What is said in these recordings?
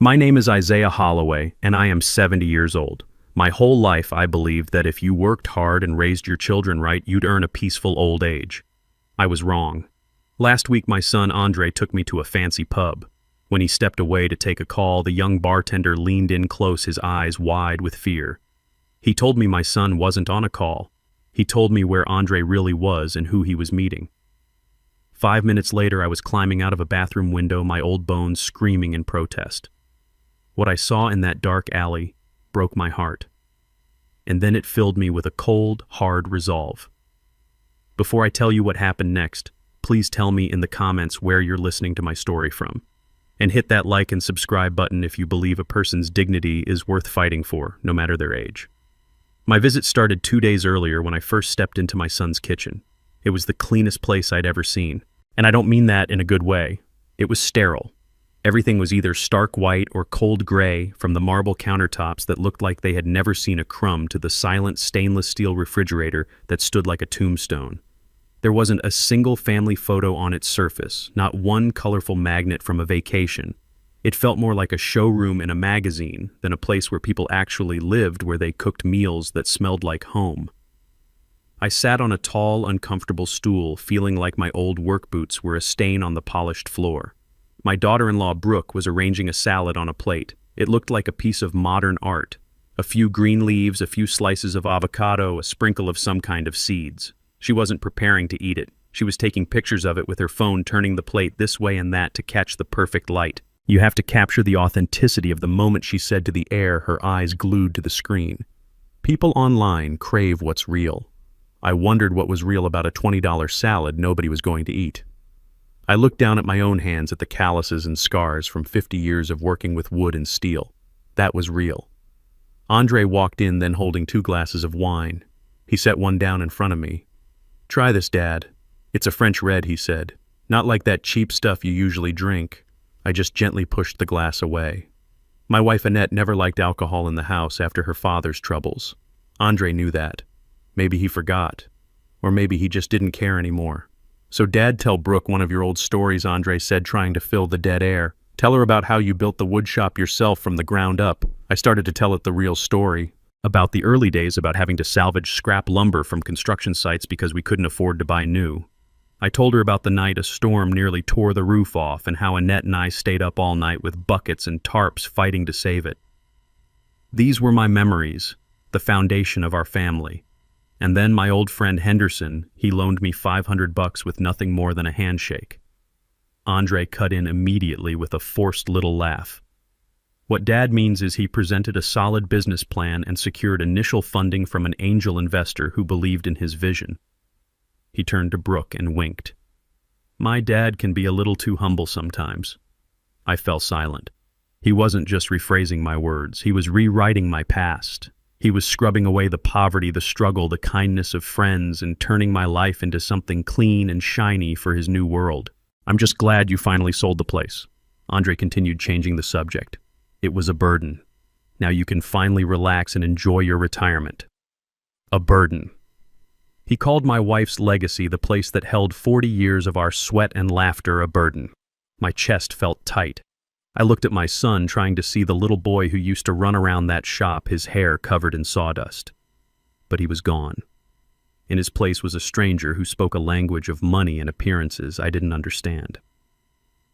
My name is Isaiah Holloway, and I am 70 years old. My whole life I believed that if you worked hard and raised your children right, you'd earn a peaceful old age. I was wrong. Last week my son Andre took me to a fancy pub. When he stepped away to take a call, the young bartender leaned in close, his eyes wide with fear. He told me my son wasn't on a call. He told me where Andre really was and who he was meeting. 5 minutes later I was climbing out of a bathroom window, my old bones screaming in protest. What I saw in that dark alley broke my heart. And then it filled me with a cold, hard resolve. Before I tell you what happened next, please tell me in the comments where you're listening to my story from. And hit that like and subscribe button if you believe a person's dignity is worth fighting for, no matter their age. My visit started 2 days earlier when I first stepped into my son's kitchen. It was the cleanest place I'd ever seen. And I don't mean that in a good way. It was sterile. Everything was either stark white or cold gray, from the marble countertops that looked like they had never seen a crumb to the silent stainless steel refrigerator that stood like a tombstone. There wasn't a single family photo on its surface, not one colorful magnet from a vacation. It felt more like a showroom in a magazine than a place where people actually lived, where they cooked meals that smelled like home. I sat on a tall, uncomfortable stool, feeling like my old work boots were a stain on the polished floor. My daughter-in-law Brooke was arranging a salad on a plate. It looked like a piece of modern art. A few green leaves, a few slices of avocado, a sprinkle of some kind of seeds. She wasn't preparing to eat it. She was taking pictures of it with her phone, turning the plate this way and that to catch the perfect light. "You have to capture the authenticity of the moment," she said to the air, her eyes glued to the screen. People online crave what's real. I wondered what was real about a $20 salad nobody was going to eat. I looked down at my own hands, at the calluses and scars from 50 years of working with wood and steel. That was real. Andre walked in, then holding 2 glasses of wine. He set one down in front of me. "Try this, Dad. It's a French red," he said. "Not like that cheap stuff you usually drink." I just gently pushed the glass away. My wife Annette never liked alcohol in the house after her father's troubles. Andre knew that. Maybe he forgot. Or maybe he just didn't care anymore. "So Dad, tell Brooke one of your old stories," Andre said, trying to fill the dead air. "Tell her about how you built the wood shop yourself from the ground up." I started to tell it the real story. About the early days, about having to salvage scrap lumber from construction sites because we couldn't afford to buy new. I told her about the night a storm nearly tore the roof off and how Annette and I stayed up all night with buckets and tarps fighting to save it. These were my memories, the foundation of our family. And then my old friend Henderson, he loaned me $500 with nothing more than a handshake. Andre cut in immediately with a forced little laugh. "What Dad means is he presented a solid business plan and secured initial funding from an angel investor who believed in his vision." He turned to Brooke and winked. "My dad can be a little too humble sometimes." I fell silent. He wasn't just rephrasing my words, he was rewriting my past. He was scrubbing away the poverty, the struggle, the kindness of friends, and turning my life into something clean and shiny for his new world. "I'm just glad you finally sold the place." Andre continued, changing the subject. "It was a burden. Now you can finally relax and enjoy your retirement." A burden. He called my wife's legacy, the place that held 40 years of our sweat and laughter, a burden. My chest felt tight. I looked at my son, trying to see the little boy who used to run around that shop, his hair covered in sawdust. But he was gone. In his place was a stranger who spoke a language of money and appearances I didn't understand.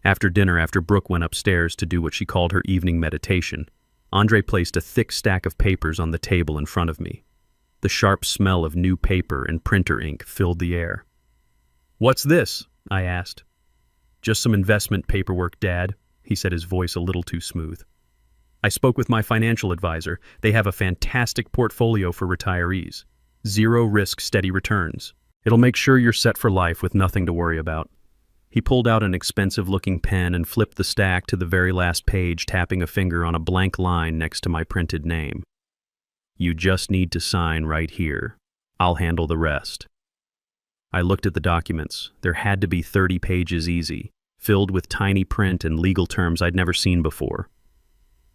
After dinner, after Brooke went upstairs to do what she called her evening meditation, Andre placed a thick stack of papers on the table in front of me. The sharp smell of new paper and printer ink filled the air. "What's this?" I asked. "Just some investment paperwork, Dad," he said, his voice a little too smooth. "I spoke with my financial advisor. They have a fantastic portfolio for retirees. 0 risk, steady returns. It'll make sure you're set for life with nothing to worry about." He pulled out an expensive-looking pen and flipped the stack to the very last page, tapping a finger on a blank line next to my printed name. "You just need to sign right here. I'll handle the rest." I looked at the documents. There had to be 30 pages easy, filled with tiny print and legal terms I'd never seen before.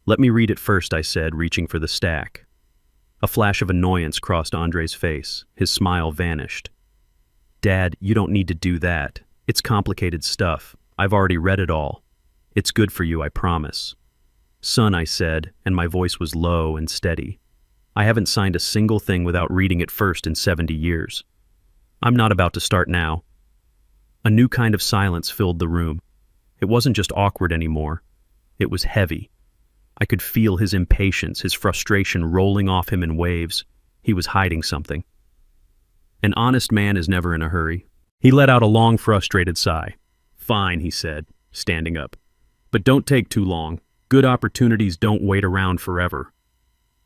"Let me read it first," I said, reaching for the stack. A flash of annoyance crossed Andre's face. His smile vanished. "Dad, you don't need to do that. It's complicated stuff. I've already read it all. It's good for you, I promise." "Son," I said, and my voice was low and steady. "I haven't signed a single thing without reading it first in 70 years. I'm not about to start now." A new kind of silence filled the room. It wasn't just awkward anymore. It was heavy. I could feel his impatience, his frustration rolling off him in waves. He was hiding something. An honest man is never in a hurry. He let out a long, frustrated sigh. "Fine," he said, standing up. "But don't take too long. Good opportunities don't wait around forever."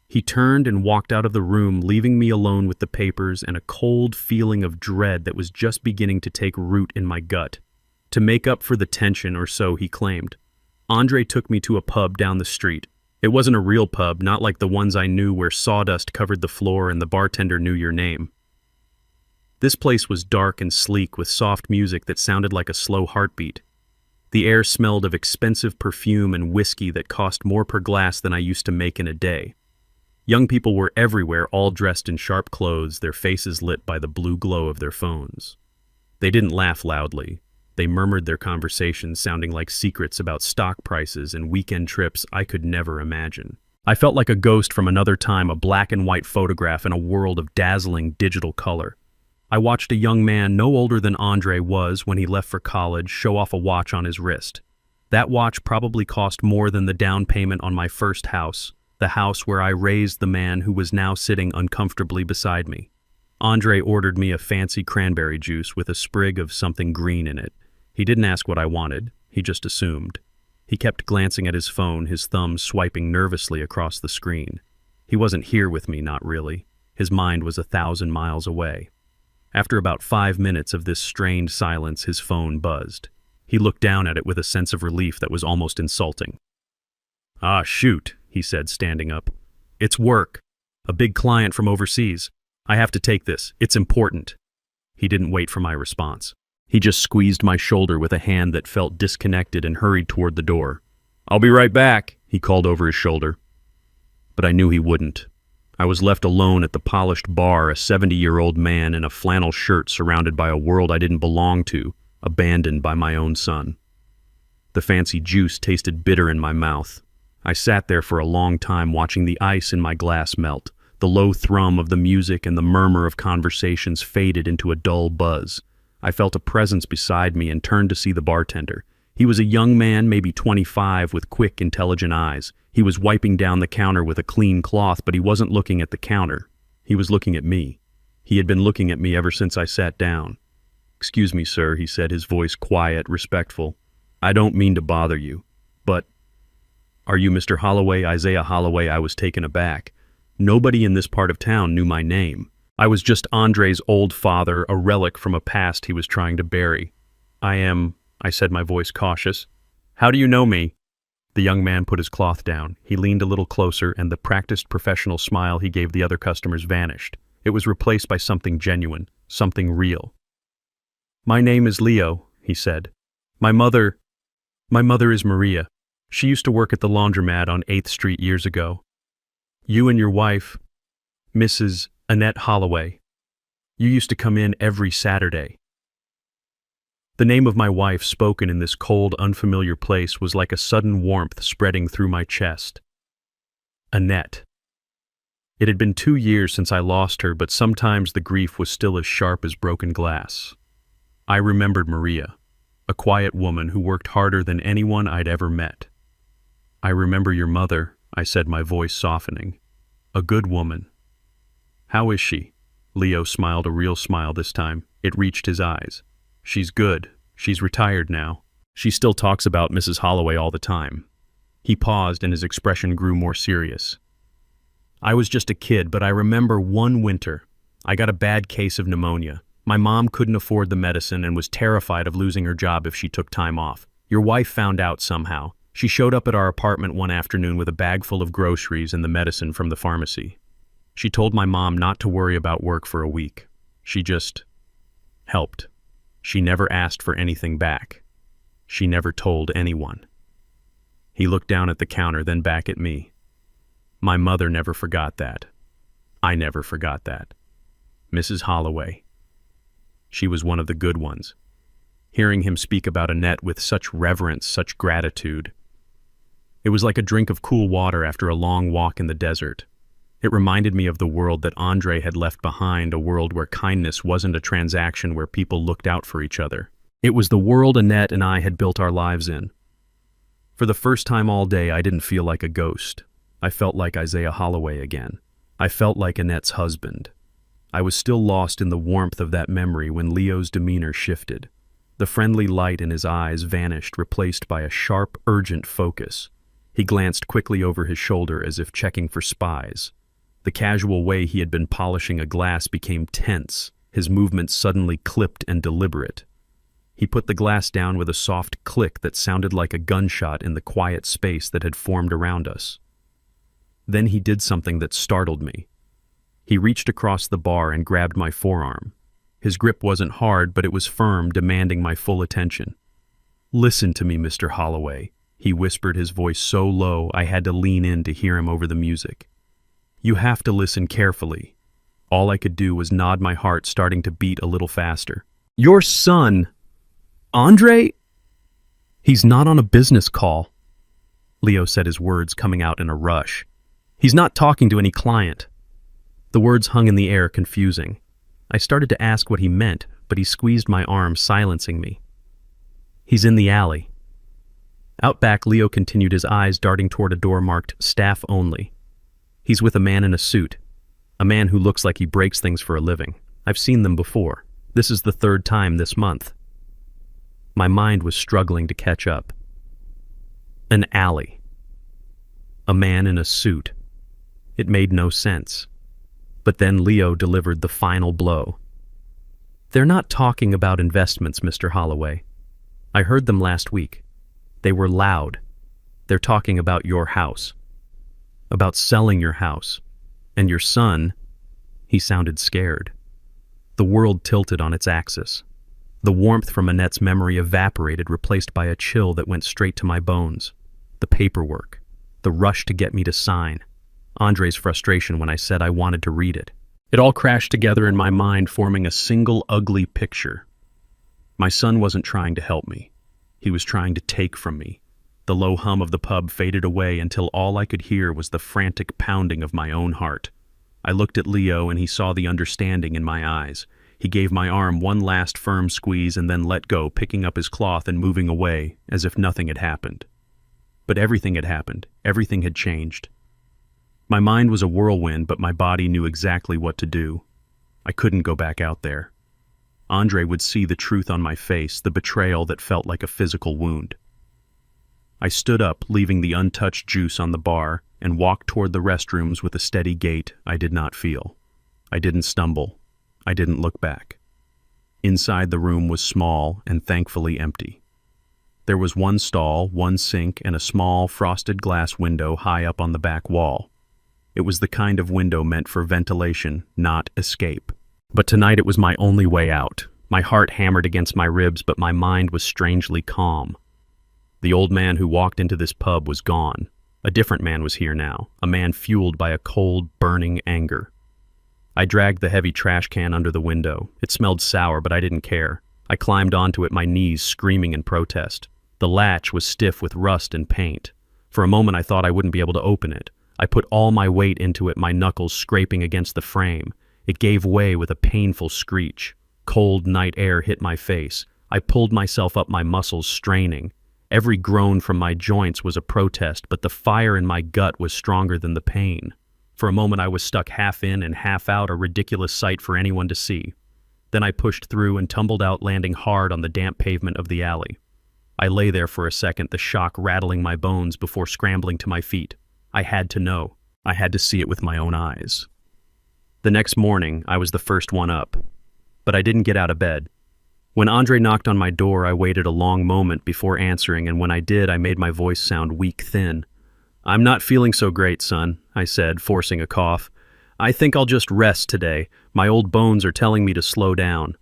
He turned and walked out of the room, leaving me alone with the papers and a cold feeling of dread that was just beginning to take root in my gut. To make up for the tension, or so he claimed, Andre took me to a pub down the street. It wasn't a real pub, not like the ones I knew where sawdust covered the floor and the bartender knew your name. This place was dark and sleek with soft music that sounded like a slow heartbeat. The air smelled of expensive perfume and whiskey that cost more per glass than I used to make in a day. Young people were everywhere, all dressed in sharp clothes, their faces lit by the blue glow of their phones. They didn't laugh loudly. They murmured their conversations, sounding like secrets about stock prices and weekend trips I could never imagine. I felt like a ghost from another time, a black and white photograph in a world of dazzling digital color. I watched a young man no older than Andre was when he left for college show off a watch on his wrist. That watch probably cost more than the down payment on my first house, the house where I raised the man who was now sitting uncomfortably beside me. Andre ordered me a fancy cranberry juice with a sprig of something green in it. He didn't ask what I wanted, he just assumed. He kept glancing at his phone, his thumbs swiping nervously across the screen. He wasn't here with me, not really. His mind was 1,000 miles away. After about 5 minutes of this strained silence, his phone buzzed. He looked down at it with a sense of relief that was almost insulting. "Ah, shoot," he said, standing up. "It's work. A big client from overseas. I have to take this. It's important." He didn't wait for my response. He just squeezed my shoulder with a hand that felt disconnected and hurried toward the door. "I'll be right back," he called over his shoulder. But I knew he wouldn't. I was left alone at the polished bar, a 70-year-old man in a flannel shirt surrounded by a world I didn't belong to, abandoned by my own son. The fancy juice tasted bitter in my mouth. I sat there for a long time watching the ice in my glass melt. The low thrum of the music and the murmur of conversations faded into a dull buzz. I felt a presence beside me and turned to see the bartender. He was a young man, maybe 25, with quick, intelligent eyes. He was wiping down the counter with a clean cloth, but he wasn't looking at the counter. He was looking at me. He had been looking at me ever since I sat down. "Excuse me, sir," he said, his voice quiet, respectful. "I don't mean to bother you, but are you Mr. Holloway, Isaiah Holloway?" I was taken aback. Nobody in this part of town knew my name. I was just Andre's old father, a relic from a past he was trying to bury. "I am," I said, my voice cautious. "How do you know me?" The young man put his cloth down. He leaned a little closer, and the practiced professional smile he gave the other customers vanished. It was replaced by something genuine, something real. "My name is Leo," he said. My mother is Maria. She used to work at the laundromat on 8th Street years ago. You and your wife, Mrs. Annette Holloway, you used to come in every Saturday." The name of my wife, spoken in this cold, unfamiliar place, was like a sudden warmth spreading through my chest. Annette. It had been 2 years since I lost her, but sometimes the grief was still as sharp as broken glass. I remembered Maria, a quiet woman who worked harder than anyone I'd ever met. "I remember your mother," I said, my voice softening. "A good woman." "How is she?" Leo smiled, a real smile this time. It reached his eyes. "She's good. She's retired now. She still talks about Mrs. Holloway all the time." He paused and his expression grew more serious. "I was just a kid, but I remember one winter. I got a bad case of pneumonia. My mom couldn't afford the medicine and was terrified of losing her job if she took time off. Your wife found out somehow. She showed up at our apartment one afternoon with a bag full of groceries and the medicine from the pharmacy. She told my mom not to worry about work for a week. She just helped. She never asked for anything back. She never told anyone." He looked down at the counter, then back at me. "My mother never forgot that. I never forgot that. Mrs. Holloway. She was one of the good ones." Hearing him speak about Annette with such reverence, such gratitude, It was like a drink of cool water after a long walk in the desert. It reminded me of the world that Andre had left behind, a world where kindness wasn't a transaction where people looked out for each other. It was the world Annette and I had built our lives in. For the first time all day, I didn't feel like a ghost. I felt like Isaiah Holloway again. I felt like Annette's husband. I was still lost in the warmth of that memory when Leo's demeanor shifted. The friendly light in his eyes vanished, replaced by a sharp, urgent focus. He glanced quickly over his shoulder as if checking for spies. The casual way he had been polishing a glass became tense, his movements suddenly clipped and deliberate. He put the glass down with a soft click that sounded like a gunshot in the quiet space that had formed around us. Then he did something that startled me. He reached across the bar and grabbed my forearm. His grip wasn't hard, but it was firm, demanding my full attention. "Listen to me, Mr. Holloway," he whispered, his voice so low I had to lean in to hear him over the music. "You have to listen carefully." All I could do was nod, my heart starting to beat a little faster. "Your son, Andre? He's not on a business call," Leo said, his words coming out in a rush. "He's not talking to any client." The words hung in the air, confusing. I started to ask what he meant, but he squeezed my arm, silencing me. "He's in the alley." Out back, Leo continued, his eyes darting toward a door marked "Staff Only." "He's with a man in a suit. A man who looks like he breaks things for a living. I've seen them before. This is the third time this month." My mind was struggling to catch up. An alley. A man in a suit. It made no sense. But then Leo delivered the final blow. "They're not talking about investments, Mr. Holloway. I heard them last week. They were loud. They're talking about your house. About selling your house. And your son." He sounded scared. The world tilted on its axis. The warmth from Annette's memory evaporated, replaced by a chill that went straight to my bones. The paperwork. The rush to get me to sign. Andre's frustration when I said I wanted to read it. It all crashed together in my mind, forming a single ugly picture. My son wasn't trying to help me. He was trying to take from me. The low hum of the pub faded away until all I could hear was the frantic pounding of my own heart. I looked at Leo and he saw the understanding in my eyes. He gave my arm one last firm squeeze and then let go, picking up his cloth and moving away as if nothing had happened. But everything had happened. Everything had changed. My mind was a whirlwind, but my body knew exactly what to do. I couldn't go back out there. Andre would see the truth on my face, the betrayal that felt like a physical wound. I stood up, leaving the untouched juice on the bar, and walked toward the restrooms with a steady gait I did not feel. I didn't stumble. I didn't look back. Inside, the room was small and thankfully empty. There was one stall, one sink, and a small frosted glass window high up on the back wall. It was the kind of window meant for ventilation, not escape. But tonight it was my only way out. My heart hammered against my ribs, but my mind was strangely calm. The old man who walked into this pub was gone. A different man was here now, a man fueled by a cold, burning anger. I dragged the heavy trash can under the window. It smelled sour, but I didn't care. I climbed onto it, my knees screaming in protest. The latch was stiff with rust and paint. For a moment I thought I wouldn't be able to open it. I put all my weight into it, my knuckles scraping against the frame. It gave way with a painful screech. Cold night air hit my face. I pulled myself up, my muscles straining. Every groan from my joints was a protest, but the fire in my gut was stronger than the pain. For a moment I was stuck half in and half out, a ridiculous sight for anyone to see. Then I pushed through and tumbled out, landing hard on the damp pavement of the alley. I lay there for a second, the shock rattling my bones, before scrambling to my feet. I had to know. I had to see it with my own eyes. The next morning, I was the first one up. But I didn't get out of bed. When Andre knocked on my door, I waited a long moment before answering, and when I did, I made my voice sound weak, thin. "I'm not feeling so great, son," I said, forcing a cough. "I think I'll just rest today. My old bones are telling me to slow down."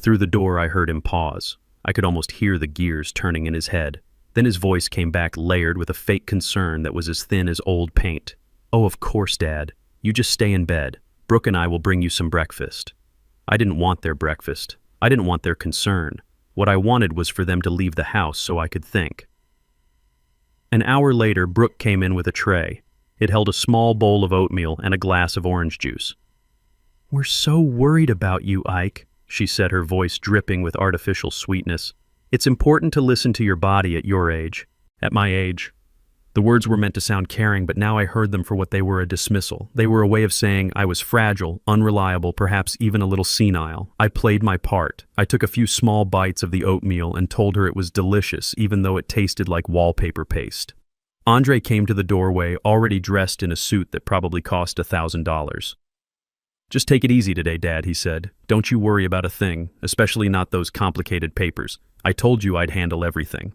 Through the door, I heard him pause. I could almost hear the gears turning in his head. Then his voice came back, layered with a fake concern that was as thin as old paint. "Oh, of course, Dad. You just stay in bed. Brooke and I will bring you some breakfast." I didn't want their breakfast. I didn't want their concern. What I wanted was for them to leave the house so I could think. An hour later, Brooke came in with a tray. It held a small bowl of oatmeal and a glass of orange juice. "We're so worried about you, Ike," she said, her voice dripping with artificial sweetness. "It's important to listen to your body at your age." At my age. The words were meant to sound caring, but now I heard them for what they were: a dismissal. They were a way of saying I was fragile, unreliable, perhaps even a little senile. I played my part. I took a few small bites of the oatmeal and told her it was delicious, even though it tasted like wallpaper paste. Andre came to the doorway, already dressed in a suit that probably cost $1,000. "Just take it easy today, Dad," he said. "Don't you worry about a thing, especially not those complicated papers. I told you I'd handle everything."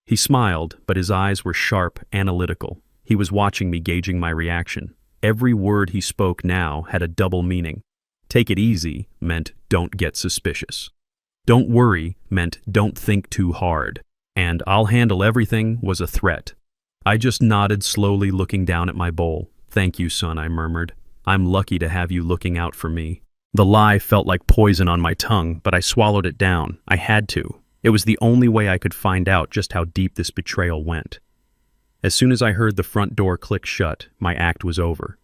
He smiled, but his eyes were sharp, analytical. He was watching me, gauging my reaction. Every word he spoke now had a double meaning. Take it easy meant don't get suspicious. Don't worry meant don't think too hard. And I'll handle everything was a threat. I just nodded slowly, looking down at my bowl. "Thank you, son," I murmured. "I'm lucky to have you looking out for me." The lie felt like poison on my tongue, but I swallowed it down. I had to. It was the only way I could find out just how deep this betrayal went. As soon as I heard the front door click shut, my act was over.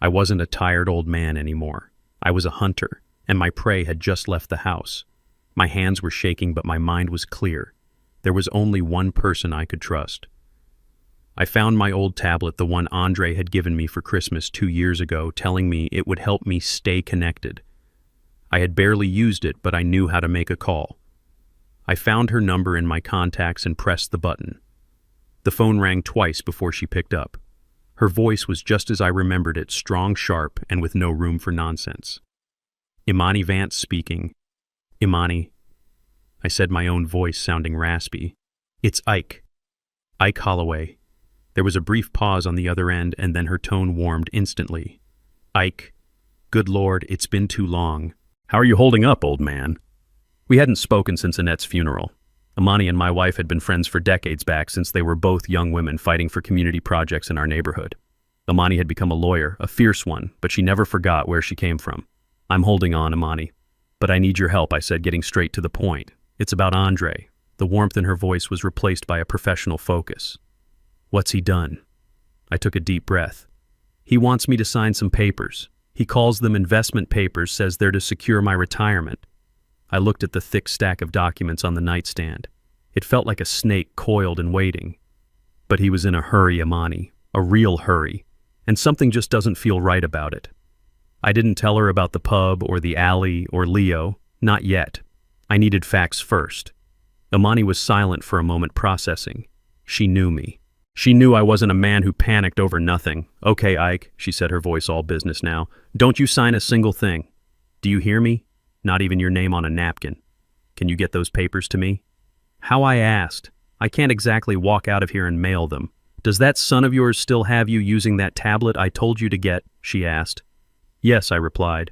I wasn't a tired old man anymore. I was a hunter, and my prey had just left the house. My hands were shaking, but my mind was clear. There was only one person I could trust. I found my old tablet, the one Andre had given me for Christmas 2 years ago, telling me it would help me stay connected. I had barely used it, but I knew how to make a call. I found her number in my contacts and pressed the button. The phone rang twice before she picked up. Her voice was just as I remembered it, strong, sharp, and with no room for nonsense. "Imani Vance speaking." "Imani," I said, my own voice sounding raspy. "It's Ike. Ike Holloway." There was a brief pause on the other end, and then her tone warmed instantly. "Ike, good Lord, it's been too long. How are you holding up, old man?" We hadn't spoken since Annette's funeral. Imani and my wife had been friends for decades back, since they were both young women fighting for community projects in our neighborhood. Imani had become a lawyer, a fierce one, but she never forgot where she came from. "I'm holding on, Imani. But I need your help," I said, getting straight to the point. "It's about Andre." The warmth in her voice was replaced by a professional focus. "What's he done?" I took a deep breath. "He wants me to sign some papers. He calls them investment papers, says they're to secure my retirement." I looked at the thick stack of documents on the nightstand. It felt like a snake coiled and waiting. But he was in a hurry, Imani, a real hurry, and something just doesn't feel right about it. I didn't tell her about the pub or the alley or Leo, not yet. I needed facts first. Imani was silent for a moment, processing. She knew me. She knew I wasn't a man who panicked over nothing. "Okay, Ike," she said, her voice all business now. "Don't you sign a single thing. Do you hear me? Not even your name on a napkin. Can you get those papers to me?" How, I asked. "I can't exactly walk out of here and mail them." "Does that son of yours still have you using that tablet I told you to get?" she asked. "Yes," I replied.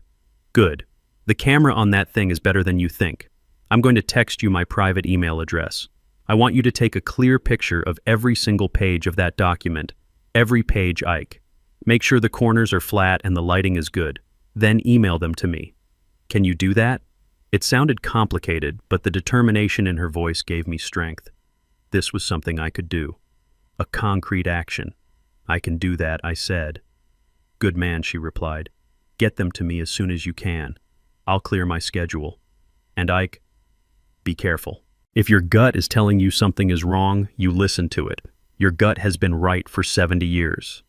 "Good. The camera on that thing is better than you think. I'm going to text you my private email address. I want you to take a clear picture of every single page of that document. Every page, Ike. Make sure the corners are flat and the lighting is good. Then email them to me. Can you do that?" It sounded complicated, but the determination in her voice gave me strength. This was something I could do. A concrete action. "I can do that," I said. "Good man," she replied. "Get them to me as soon as you can. I'll clear my schedule. And Ike, be careful. If your gut is telling you something is wrong, you listen to it. Your gut has been right for 70 years.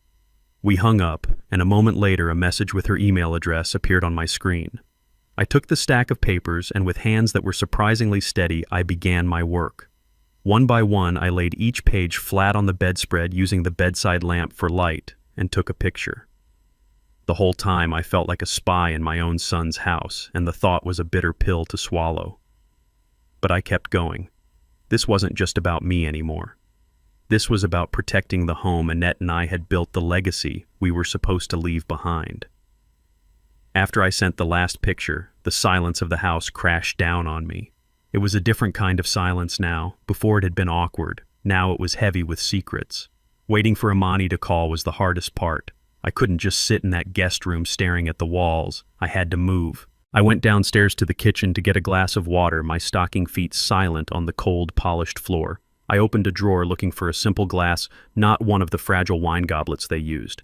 We hung up, and a moment later a message with her email address appeared on my screen. I took the stack of papers, and with hands that were surprisingly steady, I began my work. One by one, I laid each page flat on the bedspread using the bedside lamp for light, and took a picture. The whole time I felt like a spy in my own son's house, and the thought was a bitter pill to swallow. But I kept going. This wasn't just about me anymore. This was about protecting the home Annette and I had built, the legacy we were supposed to leave behind. After I sent the last picture, the silence of the house crashed down on me. It was a different kind of silence now. Before it had been awkward. Now it was heavy with secrets. Waiting for Imani to call was the hardest part. I couldn't just sit in that guest room staring at the walls. I had to move. I went downstairs to the kitchen to get a glass of water, my stocking feet silent on the cold, polished floor. I opened a drawer looking for a simple glass, not one of the fragile wine goblets they used.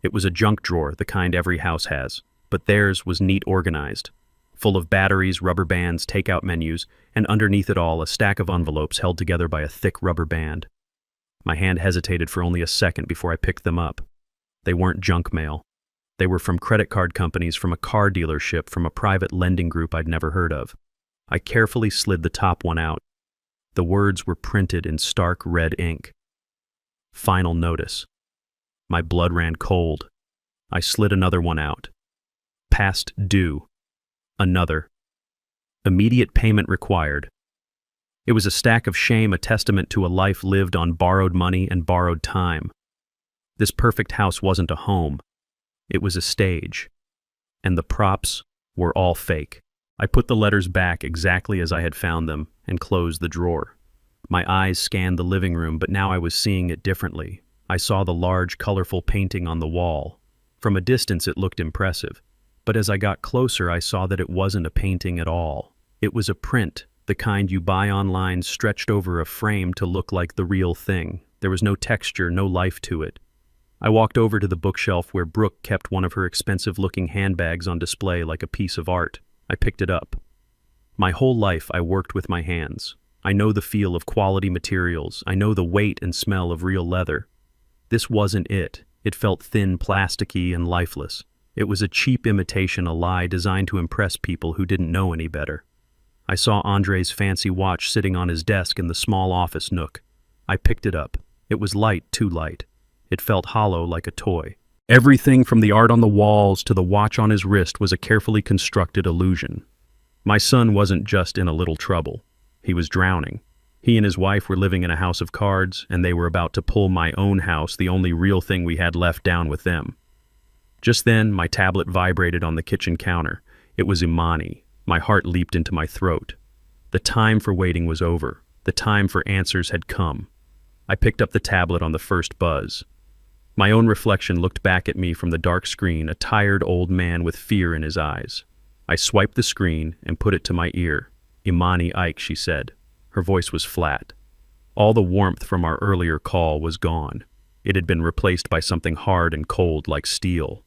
It was a junk drawer, the kind every house has, but theirs was neat organized, full of batteries, rubber bands, takeout menus, and underneath it all a stack of envelopes held together by a thick rubber band. My hand hesitated for only a second before I picked them up. They weren't junk mail. They were from credit card companies, from a car dealership, from a private lending group I'd never heard of. I carefully slid the top one out. The words were printed in stark red ink. Final notice. My blood ran cold. I slid another one out. Past due. Another. Immediate payment required. It was a stack of shame, a testament to a life lived on borrowed money and borrowed time. This perfect house wasn't a home. It was a stage. And the props were all fake. I put the letters back exactly as I had found them and closed the drawer. My eyes scanned the living room, but now I was seeing it differently. I saw the large, colorful painting on the wall. From a distance it looked impressive, but as I got closer I saw that it wasn't a painting at all. It was a print, the kind you buy online, stretched over a frame to look like the real thing. There was no texture, no life to it. I walked over to the bookshelf where Brooke kept one of her expensive-looking handbags on display like a piece of art. I picked it up. My whole life I worked with my hands. I know the feel of quality materials. I know the weight and smell of real leather. This wasn't it. It felt thin, plasticky, and lifeless. It was a cheap imitation, a lie designed to impress people who didn't know any better. I saw Andre's fancy watch sitting on his desk in the small office nook. I picked it up. It was light, too light. It felt hollow like a toy. Everything from the art on the walls to the watch on his wrist was a carefully constructed illusion. My son wasn't just in a little trouble. He was drowning. He and his wife were living in a house of cards, and they were about to pull my own house, the only real thing we had left, down with them. Just then, my tablet vibrated on the kitchen counter. It was Imani. My heart leaped into my throat. The time for waiting was over. The time for answers had come. I picked up the tablet on the first buzz. My own reflection looked back at me from the dark screen, a tired old man with fear in his eyes. I swiped the screen and put it to my ear. "Imani Ike," she said. Her voice was flat. All the warmth from our earlier call was gone. It had been replaced by something hard and cold like steel.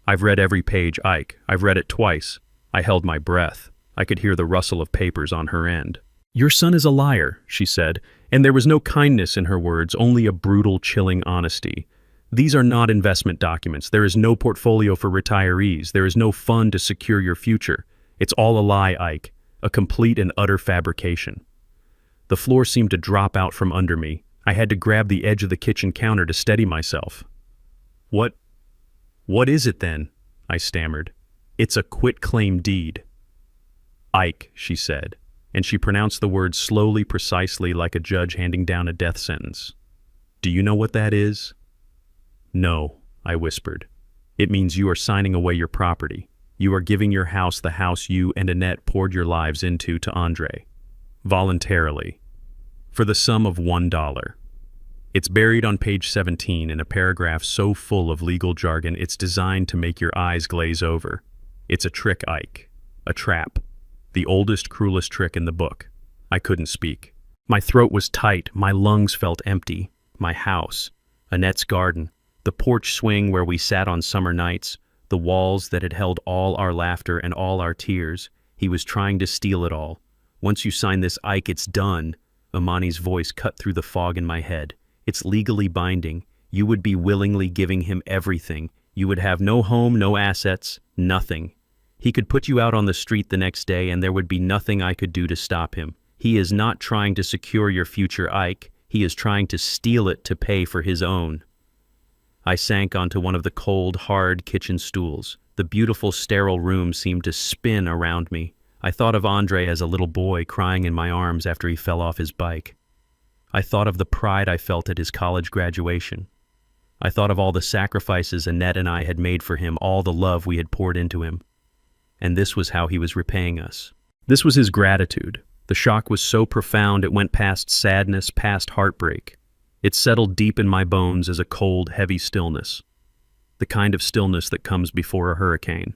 "I've read every page, Ike. I've read it twice." I held my breath. I could hear the rustle of papers on her end. "Your son is a liar," she said, and there was no kindness in her words, only a brutal, chilling honesty. "These are not investment documents. There is no portfolio for retirees. There is no fund to secure your future. It's all a lie, Ike. A complete and utter fabrication." The floor seemed to drop out from under me. I had to grab the edge of the kitchen counter to steady myself. What is it then?" I stammered. "It's a quitclaim deed." "Ike," she said, and she pronounced the words slowly, precisely, like a judge handing down a death sentence. "Do you know what that is?" "No," I whispered. "It means you are signing away your property. You are giving your house, the house you and Annette poured your lives into, to Andre. Voluntarily. For the sum of $1. It's buried on page 17 in a paragraph so full of legal jargon it's designed to make your eyes glaze over. It's a trick, Ike. A trap. The oldest, cruelest trick in the book." I couldn't speak. My throat was tight. My lungs felt empty. My house. Annette's garden. The porch swing where we sat on summer nights, the walls that had held all our laughter and all our tears. He was trying to steal it all. "Once you sign this, Ike, it's done." Imani's voice cut through the fog in my head. "It's legally binding. You would be willingly giving him everything. You would have no home, no assets, nothing. He could put you out on the street the next day and there would be nothing I could do to stop him. He is not trying to secure your future, Ike. He is trying to steal it to pay for his own." I sank onto one of the cold, hard kitchen stools. The beautiful, sterile room seemed to spin around me. I thought of Andre as a little boy crying in my arms after he fell off his bike. I thought of the pride I felt at his college graduation. I thought of all the sacrifices Annette and I had made for him, all the love we had poured into him. And this was how he was repaying us. This was his gratitude. The shock was so profound it went past sadness, past heartbreak. It settled deep in my bones as a cold, heavy stillness. The kind of stillness that comes before a hurricane.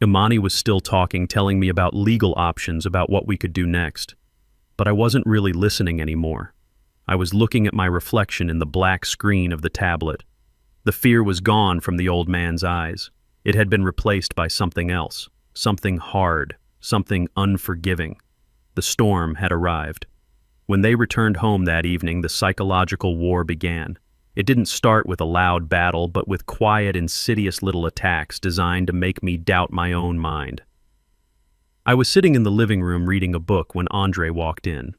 Imani was still talking, telling me about legal options, about what we could do next. but I wasn't really listening anymore. I was looking at my reflection in the black screen of the tablet. The fear was gone from the old man's eyes. It had been replaced by something else, something hard, something unforgiving. The storm had arrived. When they returned home that evening, the psychological war began. It didn't start with a loud battle, but with quiet, insidious little attacks designed to make me doubt my own mind. I was sitting in the living room reading a book when Andre walked in.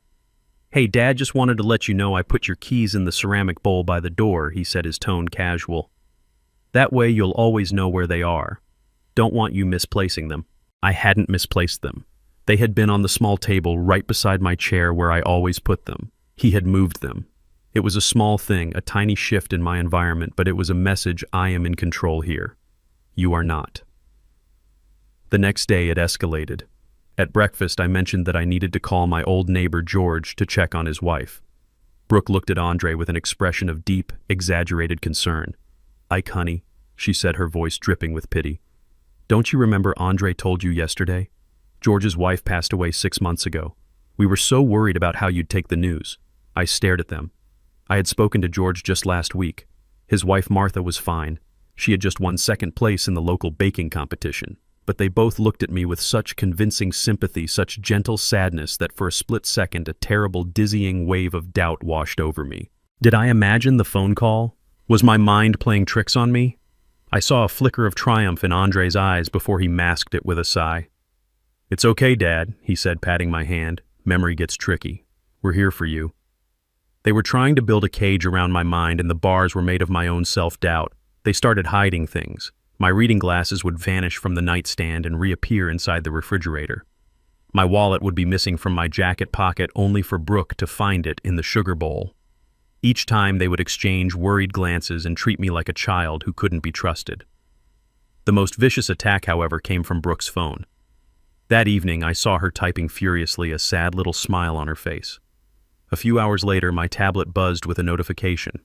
"Hey, Dad, just wanted to let you know I put your keys in the ceramic bowl by the door," he said, his tone casual. "That way you'll always know where they are. Don't want you misplacing them." I hadn't misplaced them. They had been on the small table right beside my chair where I always put them. He had moved them. It was a small thing, a tiny shift in my environment, but it was a message: I am in control here. You are not. The next day it escalated. At breakfast, I mentioned that I needed to call my old neighbor George to check on his wife. Brooke looked at Andre with an expression of deep, exaggerated concern. "Ike, honey," she said, her voice dripping with pity. "Don't you remember Andre told you yesterday? George's wife passed away 6 months ago. We were so worried about how you'd take the news." I stared at them. I had spoken to George just last week. His wife Martha was fine. She had just won second place in the local baking competition. But they both looked at me with such convincing sympathy, such gentle sadness, that for a split second a terrible, dizzying wave of doubt washed over me. Did I imagine the phone call? Was my mind playing tricks on me? I saw a flicker of triumph in Andre's eyes before he masked it with a sigh. "It's okay, Dad," he said, patting my hand. "Memory gets tricky. We're here for you." They were trying to build a cage around my mind, and the bars were made of my own self-doubt. They started hiding things. My reading glasses would vanish from the nightstand and reappear inside the refrigerator. My wallet would be missing from my jacket pocket, only for Brooke to find it in the sugar bowl. Each time they would exchange worried glances and treat me like a child who couldn't be trusted. The most vicious attack, however, came from Brooke's phone. That evening, I saw her typing furiously, a sad little smile on her face. A few hours later, my tablet buzzed with a notification.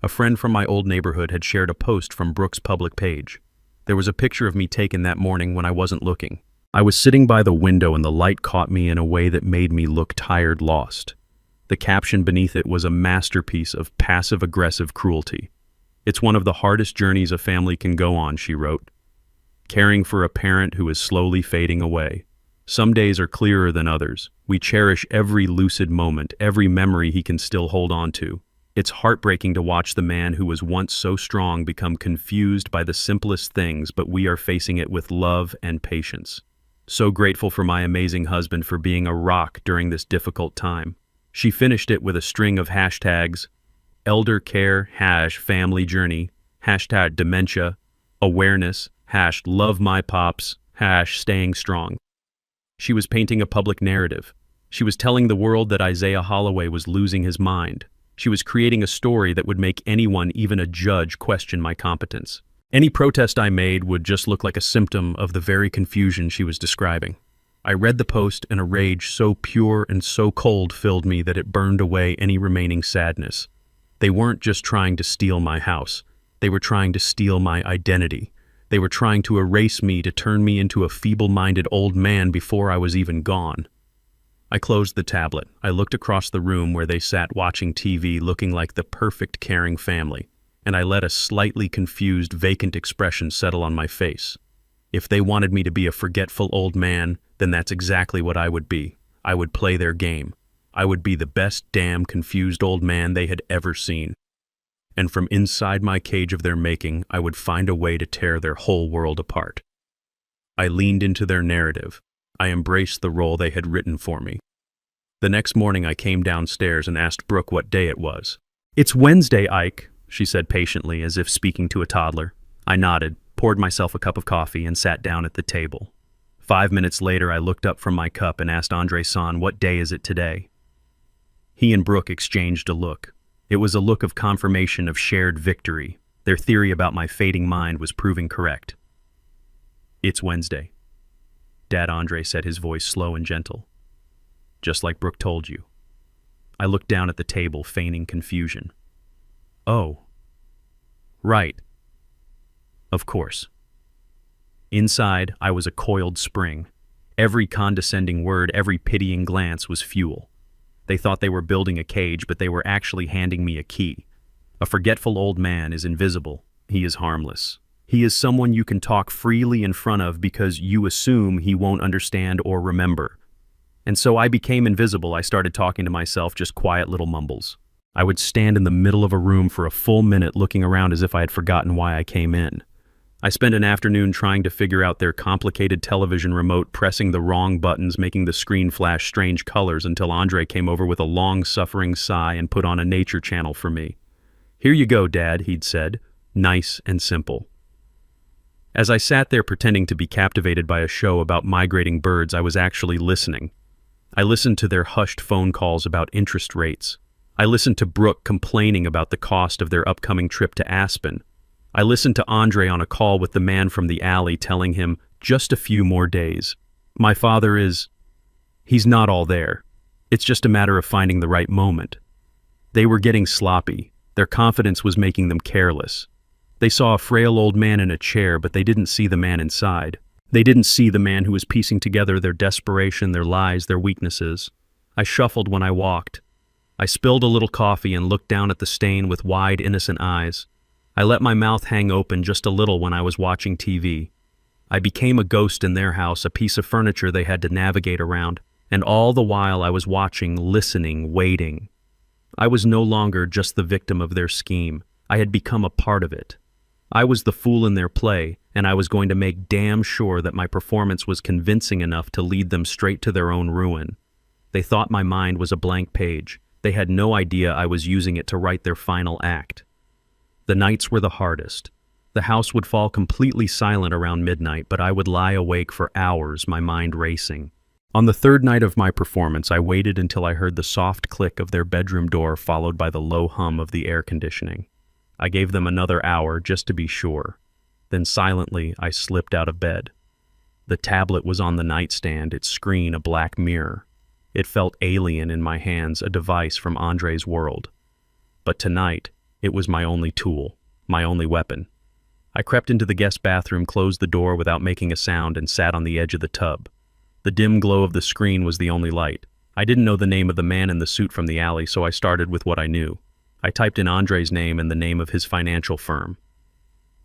A friend from my old neighborhood had shared a post from Brooke's public page. There was a picture of me taken that morning when I wasn't looking. I was sitting by the window and the light caught me in a way that made me look tired, lost. The caption beneath it was a masterpiece of passive-aggressive cruelty. "It's one of the hardest journeys a family can go on," she wrote. "Caring for a parent who is slowly fading away. Some days are clearer than others. We cherish every lucid moment, every memory he can still hold on to. It's heartbreaking to watch the man who was once so strong become confused by the simplest things, but we are facing it with love and patience. So grateful for my amazing husband for being a rock during this difficult time." She finished it with a string of hashtags: elder care, #family journey, #dementia, awareness, #love my pops, #staying strong. She was painting a public narrative. She was telling the world that Isaiah Holloway was losing his mind. She was creating a story that would make anyone, even a judge, question my competence. Any protest I made would just look like a symptom of the very confusion she was describing. I read the post, and a rage so pure and so cold filled me that it burned away any remaining sadness. They weren't just trying to steal my house. They were trying to steal my identity. They were trying to erase me, to turn me into a feeble-minded old man before I was even gone. I closed the tablet. I looked across the room where they sat watching TV, looking like the perfect caring family, and I let a slightly confused, vacant expression settle on my face. If they wanted me to be a forgetful old man, then that's exactly what I would be. I would play their game. I would be the best damn confused old man they had ever seen. And from inside my cage of their making, I would find a way to tear their whole world apart. I leaned into their narrative. I embraced the role they had written for me. The next morning I came downstairs and asked Brooke what day it was. "It's Wednesday, Ike," she said patiently, as if speaking to a toddler. I nodded, poured myself a cup of coffee, and sat down at the table. 5 minutes later, I looked up from my cup and asked Andre-san, "What day is it today?" He and Brooke exchanged a look. It was a look of confirmation, of shared victory. Their theory about my fading mind was proving correct. "It's Wednesday." Dad, Andre said, his voice slow and gentle. "Just like Brooke told you." I looked down at the table, feigning confusion. "Oh. Right. Of course." Inside, I was a coiled spring. Every condescending word, every pitying glance was fuel. They thought they were building a cage, but they were actually handing me a key. A forgetful old man is invisible. He is harmless. He is someone you can talk freely in front of because you assume he won't understand or remember. And so I became invisible. I started talking to myself, just quiet little mumbles. I would stand in the middle of a room for a full minute looking around as if I had forgotten why I came in. I spent an afternoon trying to figure out their complicated television remote, pressing the wrong buttons, making the screen flash strange colors until Andre came over with a long-suffering sigh and put on a nature channel for me. "Here you go, Dad," he'd said, nice and simple. As I sat there pretending to be captivated by a show about migrating birds, I was actually listening. I listened to their hushed phone calls about interest rates. I listened to Brooke complaining about the cost of their upcoming trip to Aspen. I listened to Andre on a call with the man from the alley telling him just a few more days. My father he's not all there. It's just a matter of finding the right moment. They were getting sloppy. Their confidence was making them careless. They saw a frail old man in a chair, but they didn't see the man inside. They didn't see the man who was piecing together their desperation, their lies, their weaknesses. I shuffled when I walked. I spilled a little coffee and looked down at the stain with wide, innocent eyes. I let my mouth hang open just a little when I was watching TV. I became a ghost in their house, a piece of furniture they had to navigate around, and all the while I was watching, listening, waiting. I was no longer just the victim of their scheme. I had become a part of it. I was the fool in their play, and I was going to make damn sure that my performance was convincing enough to lead them straight to their own ruin. They thought my mind was a blank page. They had no idea I was using it to write their final act. The nights were the hardest. The house would fall completely silent around midnight, but I would lie awake for hours, my mind racing. On the third night of my performance, I waited until I heard the soft click of their bedroom door followed by the low hum of the air conditioning. I gave them another hour just to be sure. Then silently, I slipped out of bed. The tablet was on the nightstand, its screen a black mirror. It felt alien in my hands, a device from Andre's world. But tonight, it was my only tool, my only weapon. I crept into the guest bathroom, closed the door without making a sound, and sat on the edge of the tub. The dim glow of the screen was the only light. I didn't know the name of the man in the suit from the alley, so I started with what I knew. I typed in Andre's name and the name of his financial firm.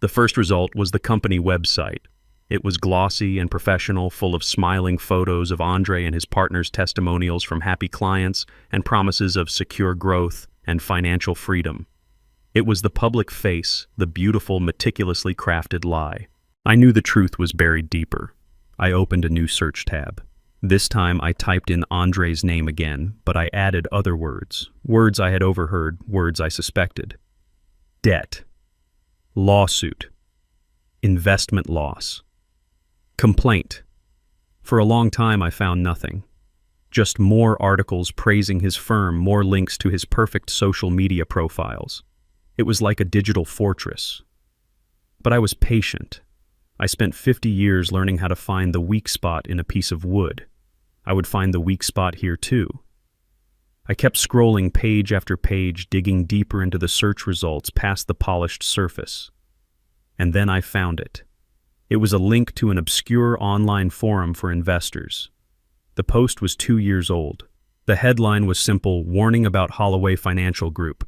The first result was the company website. It was glossy and professional, full of smiling photos of Andre and his partner's testimonials from happy clients and promises of secure growth and financial freedom. It was the public face, the beautiful, meticulously crafted lie. I knew the truth was buried deeper. I opened a new search tab. This time I typed in Andre's name again, but I added other words. Words I had overheard, words I suspected. Debt. Lawsuit. Investment loss. Complaint. For a long time I found nothing. Just more articles praising his firm, more links to his perfect social media profiles. It was like a digital fortress. But I was patient. I spent 50 years learning how to find the weak spot in a piece of wood. I would find the weak spot here too. I kept scrolling page after page, digging deeper into the search results past the polished surface. And then I found it. It was a link to an obscure online forum for investors. The post was 2 years old. The headline was simple, "Warning about Holloway Financial Group."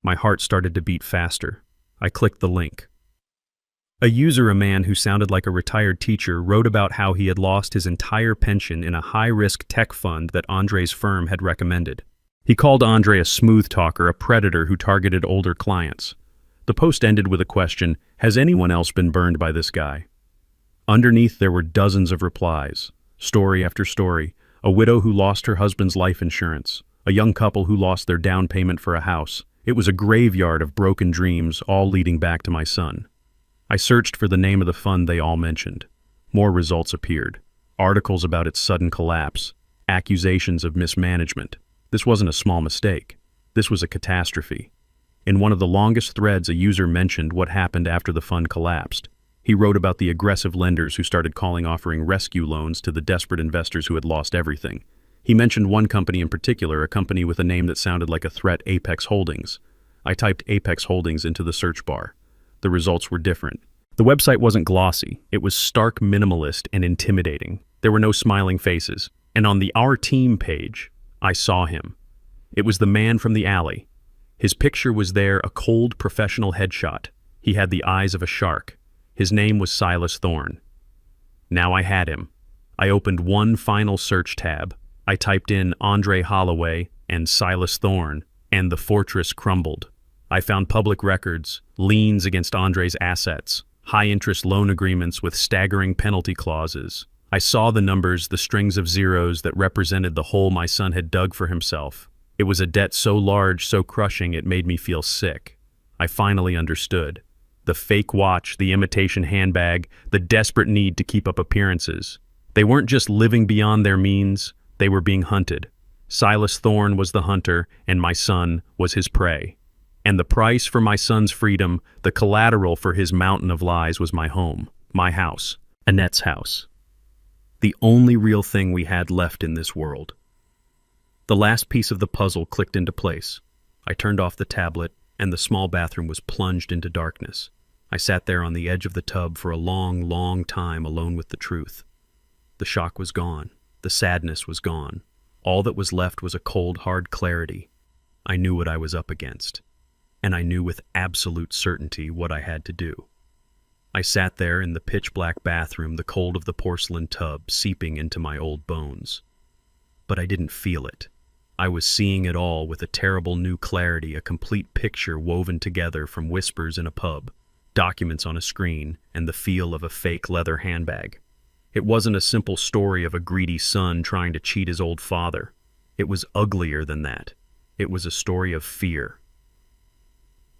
My heart started to beat faster. I clicked the link. A user, a man who sounded like a retired teacher, wrote about how he had lost his entire pension in a high-risk tech fund that Andre's firm had recommended. He called Andre a smooth talker, a predator who targeted older clients. The post ended with a question, "Has anyone else been burned by this guy?" Underneath there were dozens of replies, story after story, a widow who lost her husband's life insurance, a young couple who lost their down payment for a house. It was a graveyard of broken dreams, all leading back to my son. I searched for the name of the fund they all mentioned. More results appeared. Articles about its sudden collapse, accusations of mismanagement. This wasn't a small mistake. This was a catastrophe. In one of the longest threads, a user mentioned what happened after the fund collapsed. He wrote about the aggressive lenders who started offering rescue loans to the desperate investors who had lost everything. He mentioned one company in particular, a company with a name that sounded like a threat, Apex Holdings. I typed Apex Holdings into the search bar. The results were different. The website wasn't glossy. It was stark minimalist and intimidating. There were no smiling faces. And on the Our Team page, I saw him. It was the man from the alley. His picture was there, a cold professional headshot. He had the eyes of a shark. His name was Silas Thorne. Now I had him. I opened one final search tab. I typed in Andre Holloway and Silas Thorne, and the fortress crumbled. I found public records, liens against Andre's assets, high-interest loan agreements with staggering penalty clauses. I saw the numbers, the strings of zeros that represented the hole my son had dug for himself. It was a debt so large, so crushing, it made me feel sick. I finally understood. The fake watch, the imitation handbag, the desperate need to keep up appearances. They weren't just living beyond their means, they were being hunted. Silas Thorne was the hunter, and my son was his prey. And the price for my son's freedom, the collateral for his mountain of lies, was my home, my house, Annette's house. The only real thing we had left in this world. The last piece of the puzzle clicked into place. I turned off the tablet, and the small bathroom was plunged into darkness. I sat there on the edge of the tub for a long, long time alone with the truth. The shock was gone. The sadness was gone. All that was left was a cold, hard clarity. I knew what I was up against. And I knew with absolute certainty what I had to do. I sat there in the pitch-black bathroom, the cold of the porcelain tub seeping into my old bones. But I didn't feel it. I was seeing it all with a terrible new clarity, a complete picture woven together from whispers in a pub, documents on a screen, and the feel of a fake leather handbag. It wasn't a simple story of a greedy son trying to cheat his old father. It was uglier than that. It was a story of fear.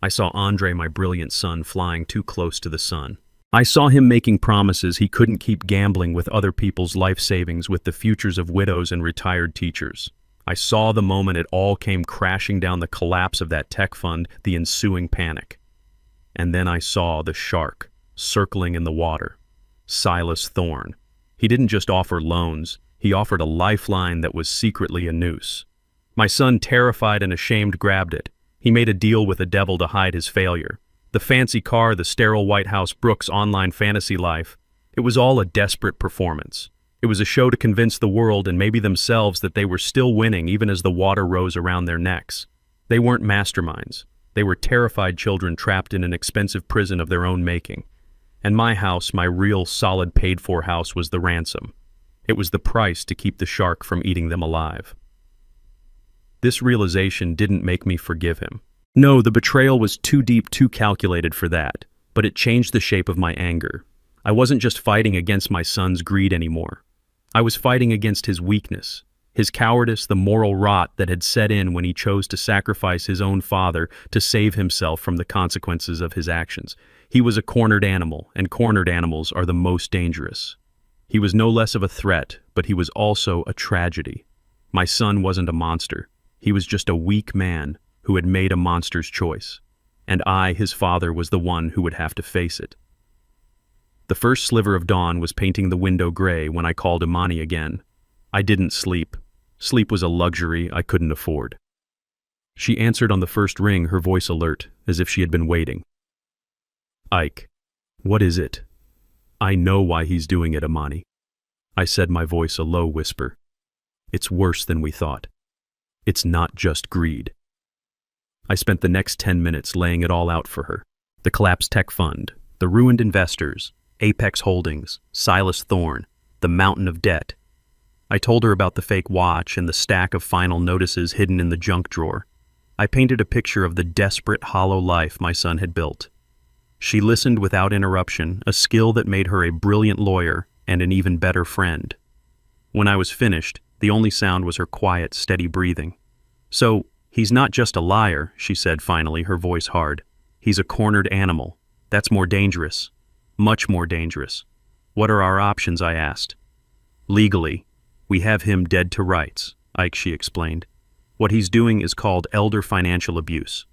I saw Andre, my brilliant son, flying too close to the sun. I saw him making promises he couldn't keep gambling with other people's life savings, with the futures of widows and retired teachers. I saw the moment it all came crashing down, the collapse of that tech fund, the ensuing panic. And then I saw the shark circling in the water. Silas Thorne. He didn't just offer loans, he offered a lifeline that was secretly a noose. My son, terrified and ashamed, grabbed it. He made a deal with the devil to hide his failure. The fancy car, the sterile White House, Brooks' online fantasy life. It was all a desperate performance. It was a show to convince the world and maybe themselves that they were still winning even as the water rose around their necks. They weren't masterminds. They were terrified children trapped in an expensive prison of their own making. And my house, my real, solid, paid-for house, was the ransom. It was the price to keep the shark from eating them alive. This realization didn't make me forgive him. No, the betrayal was too deep, too calculated for that, but it changed the shape of my anger. I wasn't just fighting against my son's greed anymore. I was fighting against his weakness, his cowardice, the moral rot that had set in when he chose to sacrifice his own father to save himself from the consequences of his actions. He was a cornered animal, and cornered animals are the most dangerous. He was no less of a threat, but he was also a tragedy. My son wasn't a monster. He was just a weak man who had made a monster's choice, and I, his father, was the one who would have to face it. The first sliver of dawn was painting the window gray when I called Imani again. I didn't sleep. Sleep was a luxury I couldn't afford. She answered on the first ring, her voice alert, as if she had been waiting. "Ike, what is it?" "I know why he's doing it, Imani." I said, my voice a low whisper. "It's worse than we thought. It's not just greed." I spent the next 10 minutes laying it all out for her. The collapsed tech fund, the ruined investors, Apex Holdings, Silas Thorne, the mountain of debt. I told her about the fake watch and the stack of final notices hidden in the junk drawer. I painted a picture of the desperate, hollow life my son had built. She listened without interruption, a skill that made her a brilliant lawyer and an even better friend. When I was finished, the only sound was her quiet, steady breathing. "So, he's not just a liar," she said finally, her voice hard. "He's a cornered animal. That's more dangerous. Much more dangerous." "What are our options?" I asked. "Legally, we have him dead to rights," Ike, she explained. "What he's doing is called elder financial abuse.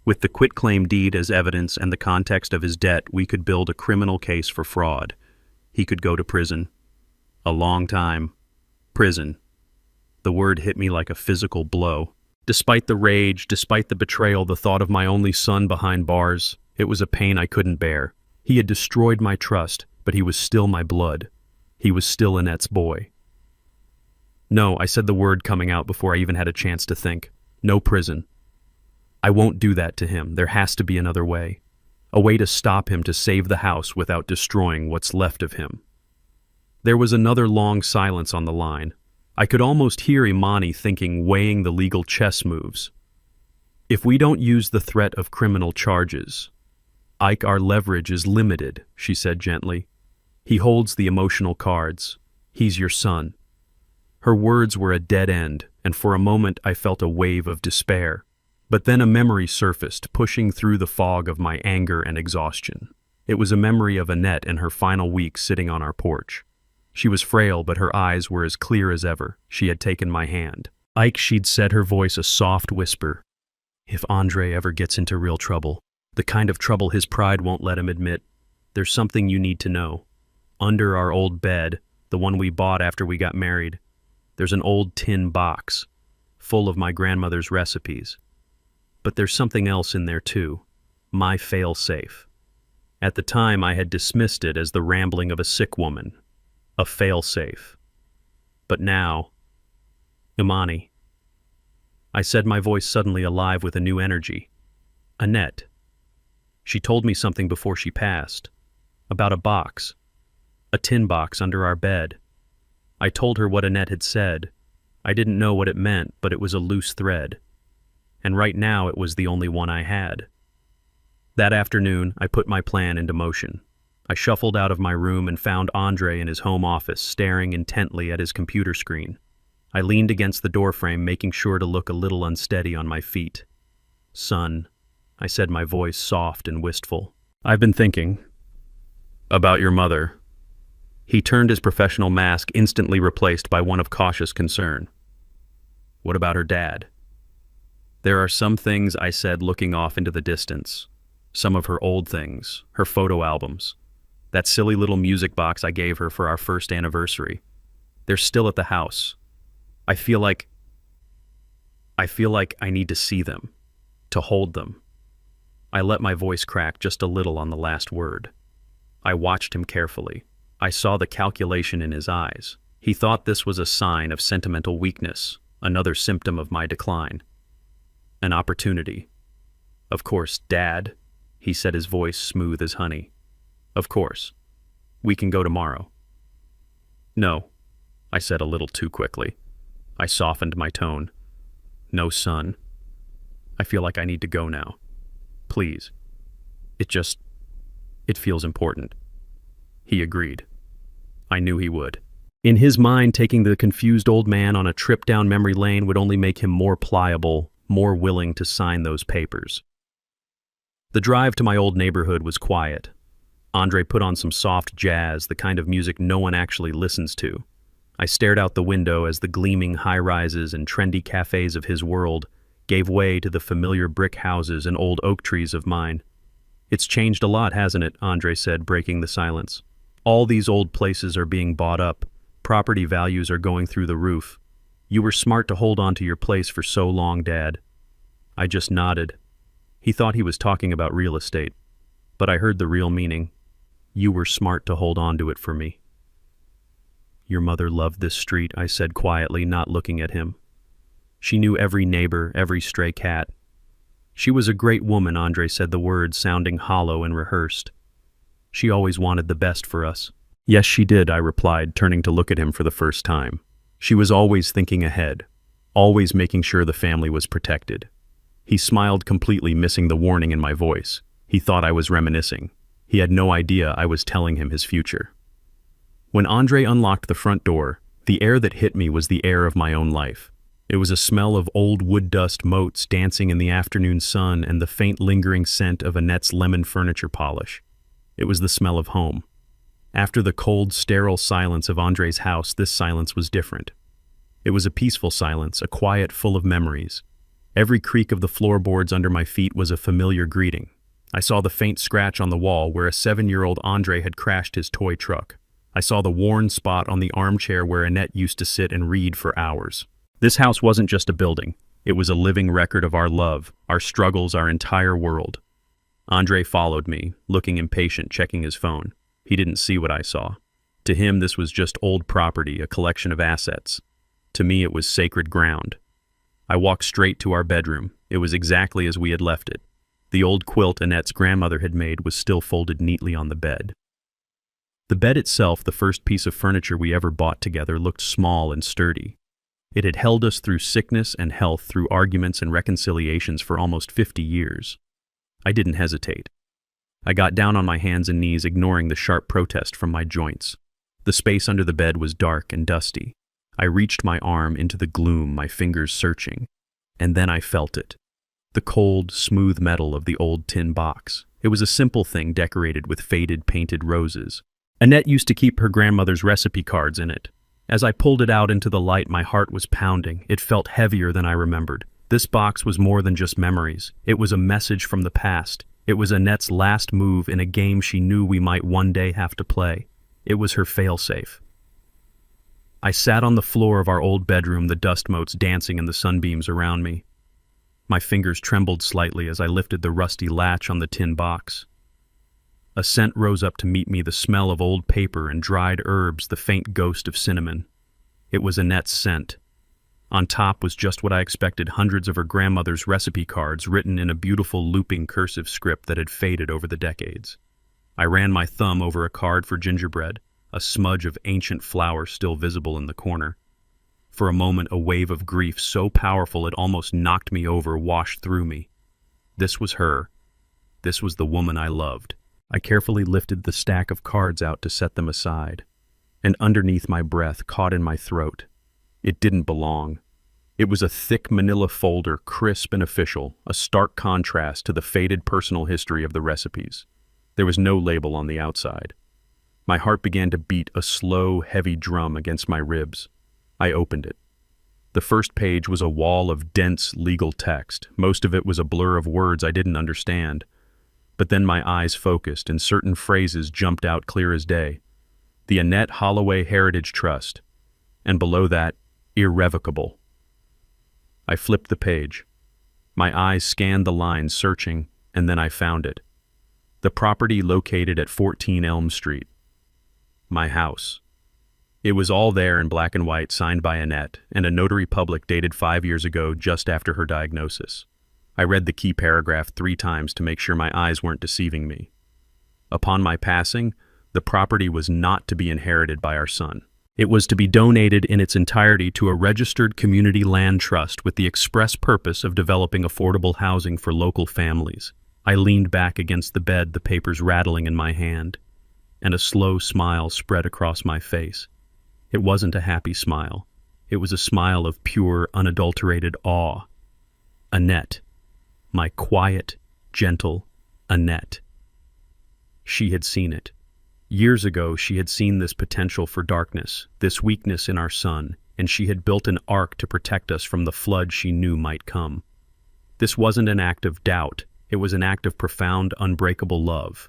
With the quitclaim deed as evidence and the context of his debt, we could build a criminal case for fraud. He could go to prison. A long time. Prison." The word hit me like a physical blow. Despite the rage, despite the betrayal, the thought of my only son behind bars, it was a pain I couldn't bear. He had destroyed my trust, but he was still my blood. He was still Annette's boy. "No," I said, the word coming out before I even had a chance to think. No prison. I won't do that to him. There has to be another way. A way to stop him, to save the house without destroying what's left of him. There was another long silence on the line. I could almost hear Imani thinking, weighing the legal chess moves. If we don't use the threat of criminal charges, Ike, our leverage is limited, she said gently. He holds the emotional cards. He's your son. Her words were a dead end, and for a moment I felt a wave of despair. But then a memory surfaced, pushing through the fog of my anger and exhaustion. It was a memory of Annette in her final week sitting on our porch. She was frail, but her eyes were as clear as ever. She had taken my hand. Ike, she'd said, her voice a soft whisper. If Andre ever gets into real trouble, the kind of trouble his pride won't let him admit, there's something you need to know. Under our old bed, the one we bought after we got married, there's an old tin box, full of my grandmother's recipes. But there's something else in there too, my fail-safe. At the time, I had dismissed it as the rambling of a sick woman, a fail-safe. But now, Imani, I said, my voice suddenly alive with a new energy. Annette. She told me something before she passed, about a box, a tin box under our bed. I told her what Annette had said. I didn't know what it meant, but it was a loose thread. And right now it was the only one I had. That afternoon, I put my plan into motion. I shuffled out of my room and found Andre in his home office, staring intently at his computer screen. I leaned against the doorframe, making sure to look a little unsteady on my feet. Son, I said, my voice soft and wistful. I've been thinking about your mother. He turned his professional mask, instantly replaced by one of cautious concern. What about her dad? There are some things, I said, looking off into the distance. Some of her old things, her photo albums. That silly little music box I gave her for our first anniversary. They're still at the house. I feel like I need to see them, to hold them. I let my voice crack just a little on the last word. I watched him carefully. I saw the calculation in his eyes. He thought this was a sign of sentimental weakness, another symptom of my decline. An opportunity. Of course, Dad, he said, his voice smooth as honey. Of course. We can go tomorrow. No, I said a little too quickly. I softened my tone. No, son. I feel like I need to go now. Please. It feels important. He agreed. I knew he would. In his mind, taking the confused old man on a trip down memory lane would only make him more pliable, more willing to sign those papers. The drive to my old neighborhood was quiet. Andre put on some soft jazz, the kind of music no one actually listens to. I stared out the window as the gleaming high-rises and trendy cafes of his world gave way to the familiar brick houses and old oak trees of mine. It's changed a lot, hasn't it? Andre said, breaking the silence. All these old places are being bought up. Property values are going through the roof. You were smart to hold on to your place for so long, Dad. I just nodded. He thought he was talking about real estate, but I heard the real meaning. You were smart to hold on to it for me. Your mother loved this street, I said quietly, not looking at him. She knew every neighbor, every stray cat. She was a great woman, Andre said, the words sounding hollow and rehearsed. She always wanted the best for us. Yes, she did, I replied, turning to look at him for the first time. She was always thinking ahead, always making sure the family was protected. He smiled, completely missing the warning in my voice. He thought I was reminiscing. He had no idea I was telling him his future. When Andre unlocked the front door, the air that hit me was the air of my own life. It was a smell of old wood dust motes dancing in the afternoon sun and the faint lingering scent of Annette's lemon furniture polish. It was the smell of home. After the cold, sterile silence of Andre's house, this silence was different. It was a peaceful silence, a quiet full of memories. Every creak of the floorboards under my feet was a familiar greeting. I saw the faint scratch on the wall where a 7-year-old Andre had crashed his toy truck. I saw the worn spot on the armchair where Annette used to sit and read for hours. This house wasn't just a building. It was a living record of our love, our struggles, our entire world. Andre followed me, looking impatient, checking his phone. He didn't see what I saw. To him, this was just old property, a collection of assets. To me, it was sacred ground. I walked straight to our bedroom. It was exactly as we had left it. The old quilt Annette's grandmother had made was still folded neatly on the bed. The bed itself, the first piece of furniture we ever bought together, looked small and sturdy. It had held us through sickness and health, through arguments and reconciliations for almost 50 years. I didn't hesitate. I got down on my hands and knees, ignoring the sharp protest from my joints. The space under the bed was dark and dusty. I reached my arm into the gloom, my fingers searching. And then I felt it. The cold, smooth metal of the old tin box. It was a simple thing decorated with faded, painted roses. Annette used to keep her grandmother's recipe cards in it. As I pulled it out into the light, my heart was pounding. It felt heavier than I remembered. This box was more than just memories. It was a message from the past. It was Annette's last move in a game she knew we might one day have to play. It was her failsafe. I sat on the floor of our old bedroom, the dust motes dancing in the sunbeams around me. My fingers trembled slightly as I lifted the rusty latch on the tin box. A scent rose up to meet me, the smell of old paper and dried herbs, the faint ghost of cinnamon. It was Annette's scent. On top was just what I expected, hundreds of her grandmother's recipe cards written in a beautiful looping cursive script that had faded over the decades. I ran my thumb over a card for gingerbread, a smudge of ancient flour still visible in the corner. For a moment, a wave of grief so powerful it almost knocked me over washed through me. This was her. This was the woman I loved. I carefully lifted the stack of cards out to set them aside, and underneath my breath caught in my throat. It didn't belong. It was a thick manila folder, crisp and official, a stark contrast to the faded personal history of the recipes. There was no label on the outside. My heart began to beat a slow, heavy drum against my ribs. I opened it. The first page was a wall of dense legal text. Most of it was a blur of words I didn't understand. But then my eyes focused, and certain phrases jumped out clear as day. The Annette Holloway Heritage Trust, and below that, irrevocable. I flipped the page. My eyes scanned the lines, searching, and then I found it. The property located at 14 Elm Street. My house. It was all there in black and white, signed by Annette, and a notary public dated 5 years ago, just after her diagnosis. I read the key paragraph 3 times to make sure my eyes weren't deceiving me. Upon my passing, the property was not to be inherited by our son. It was to be donated in its entirety to a registered community land trust with the express purpose of developing affordable housing for local families. I leaned back against the bed, the papers rattling in my hand, and a slow smile spread across my face. It wasn't a happy smile. It was a smile of pure, unadulterated awe. Annette. My quiet, gentle Annette. She had seen it. Years ago, she had seen this potential for darkness, this weakness in our son, and she had built an ark to protect us from the flood she knew might come. This wasn't an act of doubt. It was an act of profound, unbreakable love.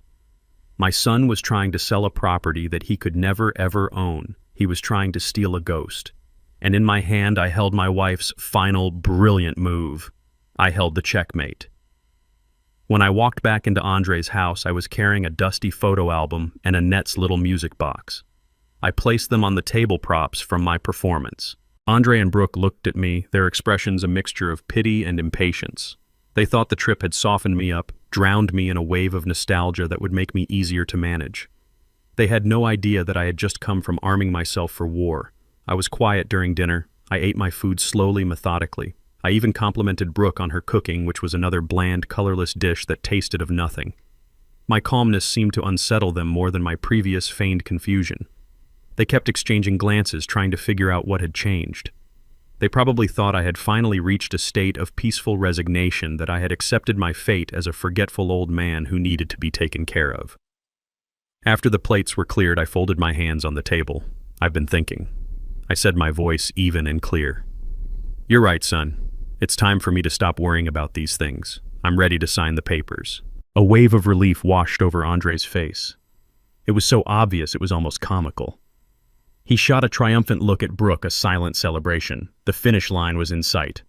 My son was trying to sell a property that he could never, ever own. He was trying to steal a ghost. And in my hand, I held my wife's final, brilliant move. I held the checkmate. When I walked back into Andre's house, I was carrying a dusty photo album and Annette's little music box. I placed them on the table props from my performance. Andre and Brooke looked at me, their expressions a mixture of pity and impatience. They thought the trip had softened me up, drowned me in a wave of nostalgia that would make me easier to manage. They had no idea that I had just come from arming myself for war. I was quiet during dinner. I ate my food slowly, methodically. I even complimented Brooke on her cooking, which was another bland, colorless dish that tasted of nothing. My calmness seemed to unsettle them more than my previous feigned confusion. They kept exchanging glances, trying to figure out what had changed. They probably thought I had finally reached a state of peaceful resignation, that I had accepted my fate as a forgetful old man who needed to be taken care of. After the plates were cleared, I folded my hands on the table. I've been thinking. I said, my voice even and clear. You're right, son. It's time for me to stop worrying about these things. I'm ready to sign the papers. A wave of relief washed over Andre's face. It was so obvious it was almost comical. He shot a triumphant look at Brooke, a silent celebration. The finish line was in sight.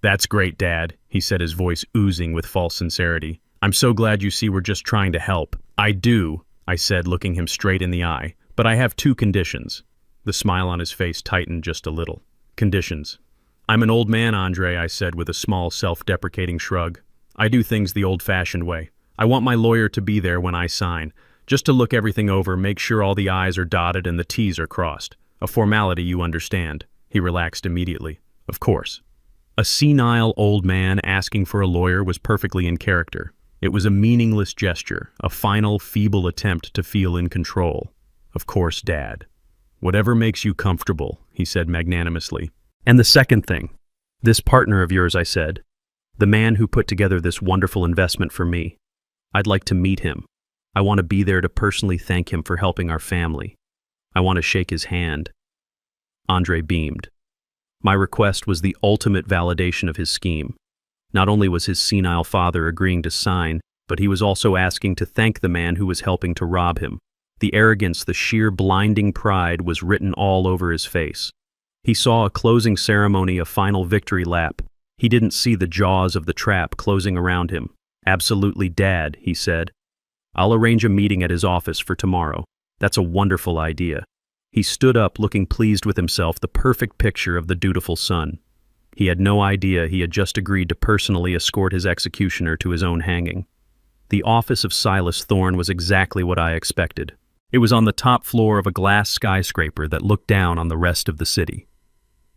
That's great, Dad, he said, his voice oozing with false sincerity. I'm so glad you see we're just trying to help. I do, I said, looking him straight in the eye, but I have 2 conditions. The smile on his face tightened just a little. Conditions. I'm an old man, Andre, I said with a small self-deprecating shrug. I do things the old-fashioned way. I want my lawyer to be there when I sign, just to look everything over, make sure all the I's are dotted and the T's are crossed. A formality, you understand. He relaxed immediately. Of course. A senile old man asking for a lawyer was perfectly in character. It was a meaningless gesture, a final, feeble attempt to feel in control. Of course, Dad. Whatever makes you comfortable, he said magnanimously. And the second thing, this partner of yours, I said, the man who put together this wonderful investment for me. I'd like to meet him. I want to be there to personally thank him for helping our family. I want to shake his hand. Andre beamed. My request was the ultimate validation of his scheme. Not only was his senile father agreeing to sign, but he was also asking to thank the man who was helping to rob him. The arrogance, the sheer blinding pride was written all over his face. He saw a closing ceremony, a final victory lap. He didn't see the jaws of the trap closing around him. Absolutely, Dad, he said. I'll arrange a meeting at his office for tomorrow. That's a wonderful idea. He stood up, looking pleased with himself, the perfect picture of the dutiful son. He had no idea he had just agreed to personally escort his executioner to his own hanging. The office of Silas Thorne was exactly what I expected. It was on the top floor of a glass skyscraper that looked down on the rest of the city.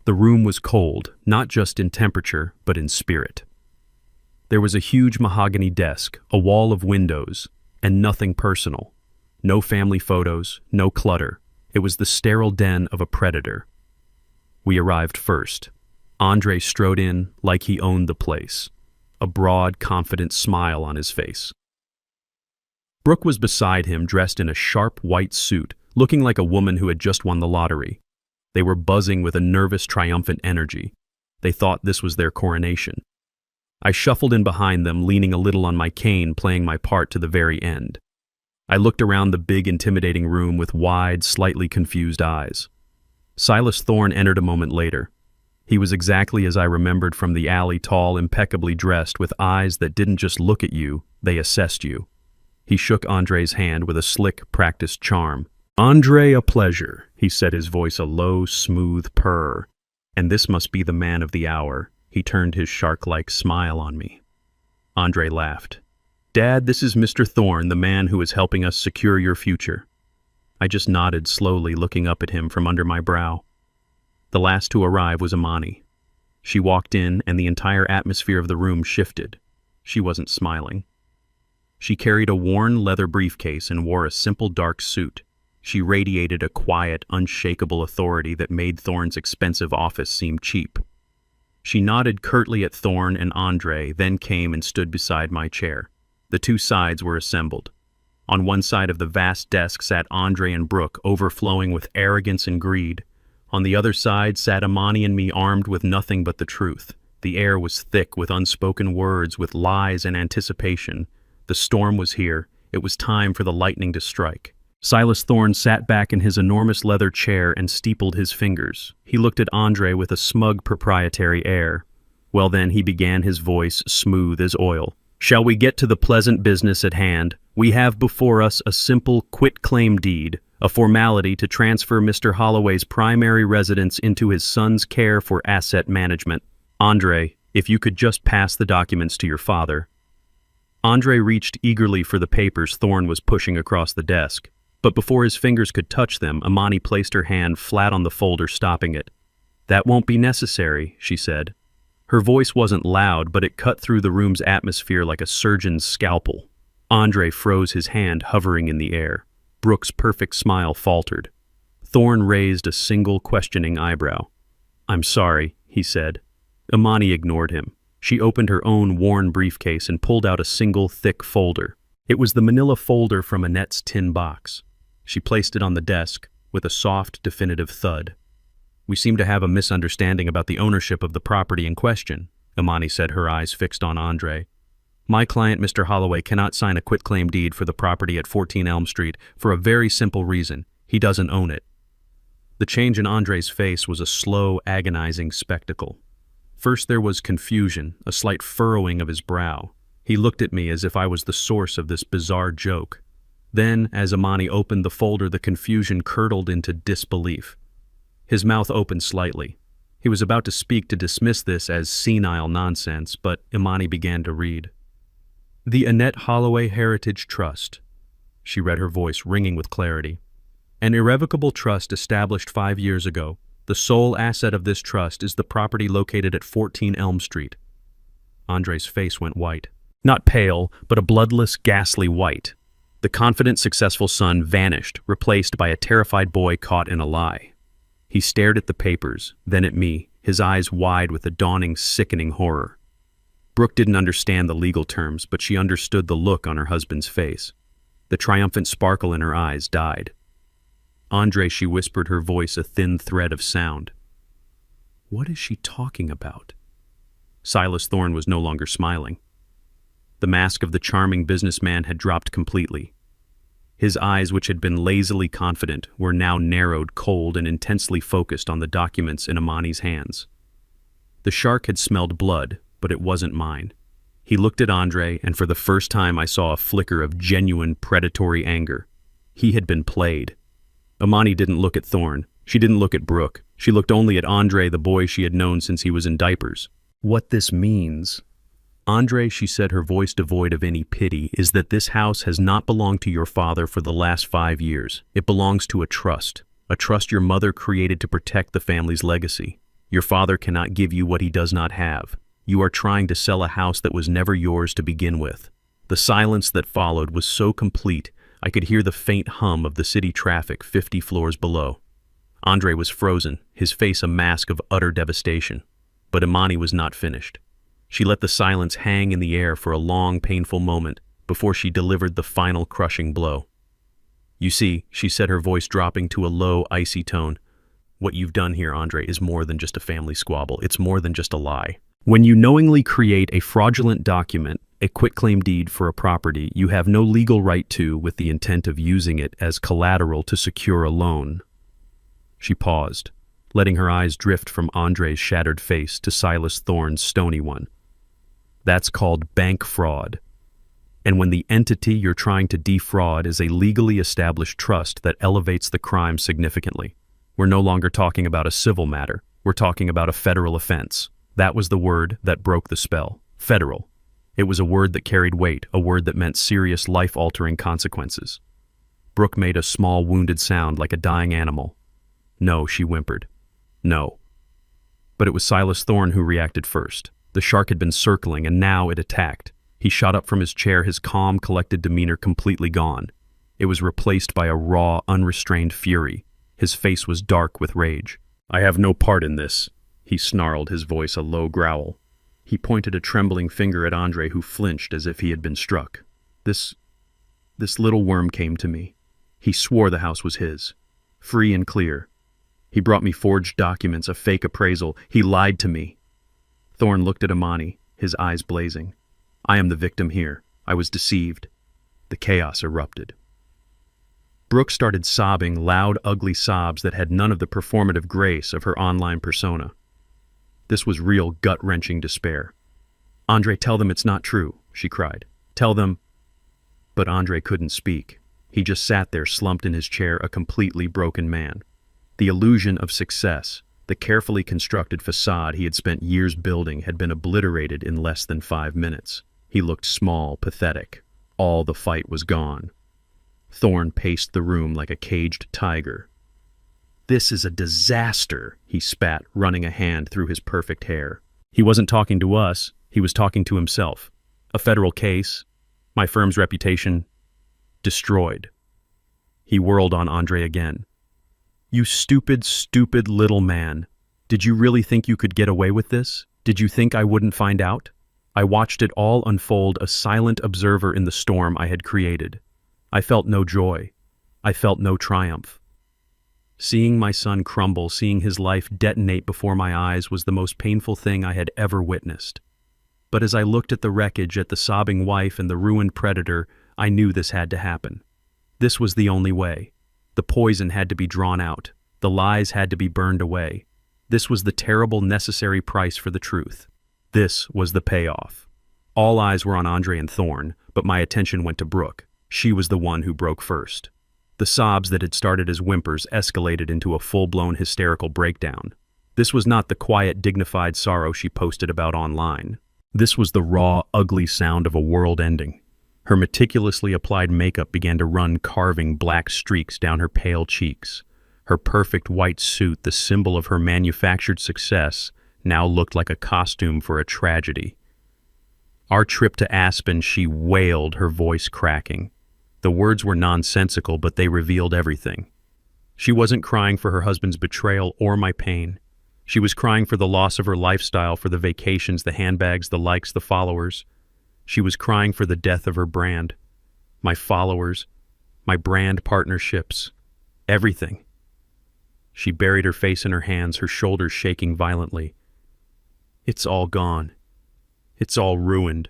The room was cold, not just in temperature, but in spirit. There was a huge mahogany desk, a wall of windows, and nothing personal. No family photos, no clutter. It was the sterile den of a predator. We arrived first. Andre strode in like he owned the place, a broad, confident smile on his face. Brooke was beside him, dressed in a sharp white suit, looking like a woman who had just won the lottery. They were buzzing with a nervous, triumphant energy. They thought this was their coronation. I shuffled in behind them, leaning a little on my cane, playing my part to the very end. I looked around the big, intimidating room with wide, slightly confused eyes. Silas Thorne entered a moment later. He was exactly as I remembered from the alley, tall, impeccably dressed, with eyes that didn't just look at you, they assessed you. He shook Andre's hand with a slick, practiced charm. Andre, a pleasure, he said, his voice a low, smooth purr. And this must be the man of the hour. He turned his shark-like smile on me. Andre laughed. Dad, this is Mr. Thorne, the man who is helping us secure your future. I just nodded slowly, looking up at him from under my brow. The last to arrive was Imani. She walked in, and the entire atmosphere of the room shifted. She wasn't smiling. She carried a worn leather briefcase and wore a simple dark suit. She radiated a quiet, unshakable authority that made Thorne's expensive office seem cheap. She nodded curtly at Thorne and Andre, then came and stood beside my chair. The two sides were assembled. On one side of the vast desk sat Andre and Brooke, overflowing with arrogance and greed. On the other side sat Imani and me, armed with nothing but the truth. The air was thick with unspoken words, with lies and anticipation. The storm was here. It was time for the lightning to strike. Silas Thorne sat back in his enormous leather chair and steepled his fingers. He looked at Andre with a smug, proprietary air. Well then, he began, his voice smooth as oil. Shall we get to the pleasant business at hand? We have before us a simple quitclaim deed, a formality to transfer Mr. Holloway's primary residence into his son's care for asset management. Andre, if you could just pass the documents to your father. Andre reached eagerly for the papers Thorne was pushing across the desk. But before his fingers could touch them, Imani placed her hand flat on the folder, stopping it. That won't be necessary, she said. Her voice wasn't loud, but it cut through the room's atmosphere like a surgeon's scalpel. Andre froze, his hand hovering in the air. Brooke's perfect smile faltered. Thorne raised a single questioning eyebrow. I'm sorry, he said. Imani ignored him. She opened her own worn briefcase and pulled out a single thick folder. It was the manila folder from Annette's tin box. She placed it on the desk with a soft, definitive thud. We seem to have a misunderstanding about the ownership of the property in question, Imani said, her eyes fixed on Andre. My client, Mr. Holloway, cannot sign a quitclaim deed for the property at 14 Elm Street for a very simple reason. He doesn't own it. The change in Andre's face was a slow, agonizing spectacle. First there was confusion, a slight furrowing of his brow. He looked at me as if I was the source of this bizarre joke. Then, as Imani opened the folder, the confusion curdled into disbelief. His mouth opened slightly. He was about to speak to dismiss this as senile nonsense, but Imani began to read. The Annette Holloway Heritage Trust. She read, her voice ringing with clarity. An irrevocable trust established 5 years ago. The sole asset of this trust is the property located at 14 Elm Street. Andre's face went white. Not pale, but a bloodless, ghastly white. The confident, successful son vanished, replaced by a terrified boy caught in a lie. He stared at the papers, then at me, his eyes wide with a dawning, sickening horror. Brooke didn't understand the legal terms, but she understood the look on her husband's face. The triumphant sparkle in her eyes died. Andre, she whispered, her voice a thin thread of sound. What is she talking about? Silas Thorne was no longer smiling. The mask of the charming businessman had dropped completely. His eyes, which had been lazily confident, were now narrowed, cold, and intensely focused on the documents in Imani's hands. The shark had smelled blood, but it wasn't mine. He looked at Andre, and for the first time I saw a flicker of genuine predatory anger. He had been played. Imani didn't look at Thorne. She didn't look at Brooke. She looked only at Andre, the boy she had known since he was in diapers. What this means, Andre, she said, her voice devoid of any pity, is that this house has not belonged to your father for the last 5 years. It belongs to a trust your mother created to protect the family's legacy. Your father cannot give you what he does not have. You are trying to sell a house that was never yours to begin with. The silence that followed was so complete, I could hear the faint hum of the city traffic 50 floors below. Andre was frozen, his face a mask of utter devastation. But Imani was not finished. She let the silence hang in the air for a long, painful moment before she delivered the final crushing blow. You see, she said, her voice dropping to a low, icy tone, what you've done here, Andre, is more than just a family squabble. It's more than just a lie. When you knowingly create a fraudulent document, a quitclaim deed for a property you have no legal right to with the intent of using it as collateral to secure a loan. She paused, letting her eyes drift from Andre's shattered face to Silas Thorne's stony one. That's called bank fraud. And when the entity you're trying to defraud is a legally established trust that elevates the crime significantly, we're no longer talking about a civil matter. We're talking about a federal offense. That was the word that broke the spell. Federal. It was a word that carried weight, a word that meant serious, life-altering consequences. Brooke made a small, wounded sound like a dying animal. No, she whimpered. No. But it was Silas Thorne who reacted first. The shark had been circling, and now it attacked. He shot up from his chair, his calm, collected demeanor completely gone. It was replaced by a raw, unrestrained fury. His face was dark with rage. I have no part in this, he snarled, his voice a low growl. He pointed a trembling finger at Andre, who flinched as if he had been struck. This little worm came to me. He swore the house was his. Free and clear. He brought me forged documents, a fake appraisal. He lied to me. Thorne looked at Imani, his eyes blazing. I am the victim here. I was deceived. The chaos erupted. Brooke started sobbing, loud, ugly sobs that had none of the performative grace of her online persona. This was real, gut-wrenching despair. Andre, tell them it's not true, she cried. Tell them. But Andre couldn't speak. He just sat there, slumped in his chair, a completely broken man. The illusion of success, the carefully constructed facade he had spent years building, had been obliterated in less than 5 minutes. He looked small, pathetic. All the fight was gone. Thorne paced the room like a caged tiger. This is a disaster, he spat, running a hand through his perfect hair. He wasn't talking to us, he was talking to himself. A federal case, my firm's reputation, destroyed. He whirled on Andre again. You stupid, stupid little man. Did you really think you could get away with this? Did you think I wouldn't find out? I watched it all unfold, a silent observer in the storm I had created. I felt no joy. I felt no triumph. Seeing my son crumble, seeing his life detonate before my eyes was the most painful thing I had ever witnessed. But as I looked at the wreckage, at the sobbing wife and the ruined predator, I knew this had to happen. This was the only way. The poison had to be drawn out. The lies had to be burned away. This was the terrible, necessary price for the truth. This was the payoff. All eyes were on Andre and Thorne, but my attention went to Brooke. She was the one who broke first. The sobs that had started as whimpers escalated into a full-blown hysterical breakdown. This was not the quiet, dignified sorrow she posted about online. This was the raw, ugly sound of a world ending. Her meticulously applied makeup began to run carving black streaks down her pale cheeks. Her perfect white suit, the symbol of her manufactured success, now looked like a costume for a tragedy. Our trip to Aspen, she wailed, her voice cracking. The words were nonsensical, but they revealed everything. She wasn't crying for her husband's betrayal or my pain. She was crying for the loss of her lifestyle, for the vacations, the handbags, the likes, the followers. She was crying for the death of her brand. My followers, my brand partnerships, everything. She buried her face in her hands, her shoulders shaking violently. It's all gone. It's all ruined.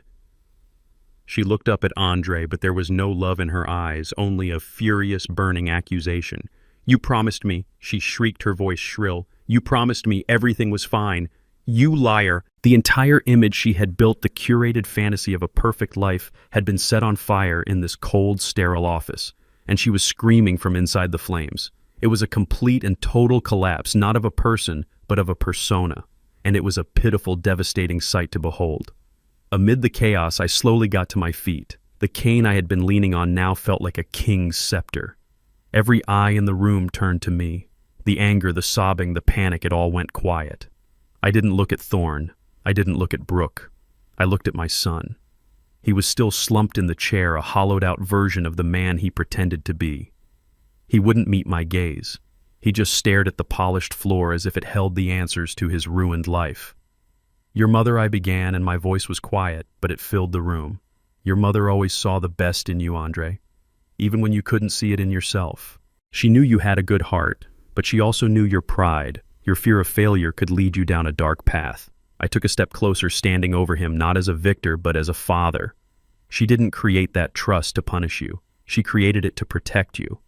She looked up at Andre, but there was no love in her eyes, only a furious, burning accusation. You promised me, she shrieked, her voice shrill. You promised me everything was fine. You liar. The entire image she had built, the curated fantasy of a perfect life, had been set on fire in this cold, sterile office, and she was screaming from inside the flames. It was a complete and total collapse, not of a person, but of a persona, and it was a pitiful, devastating sight to behold. Amid the chaos, I slowly got to my feet. The cane I had been leaning on now felt like a king's scepter. Every eye in the room turned to me. The anger, the sobbing, the panic, it all went quiet. I didn't look at Thorne. I didn't look at Brooke. I looked at my son. He was still slumped in the chair, a hollowed-out version of the man he pretended to be. He wouldn't meet my gaze. He just stared at the polished floor as if it held the answers to his ruined life. Your mother, I began, and my voice was quiet, but it filled the room. Your mother always saw the best in you, Andre, even when you couldn't see it in yourself. She knew you had a good heart, but she also knew your pride. Your fear of failure could lead you down a dark path. I took a step closer, standing over him, not as a victor, but as a father. She didn't create that trust to punish you. She created it to protect you.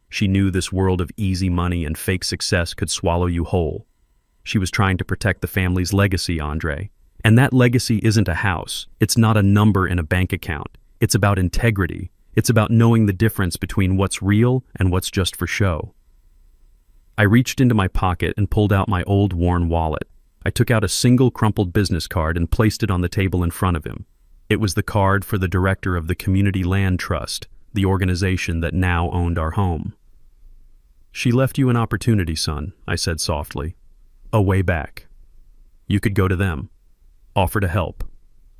She knew this world of easy money and fake success could swallow you whole. She was trying to protect the family's legacy, Andre. And that legacy isn't a house. It's not a number in a bank account. It's about integrity. It's about knowing the difference between what's real and what's just for show. I reached into my pocket and pulled out my old worn wallet. I took out a single crumpled business card and placed it on the table in front of him. It was the card for the director of the Community Land Trust, the organization that now owned our home. She left you an opportunity, son, I said softly. A way back. You could go to them, offer to help,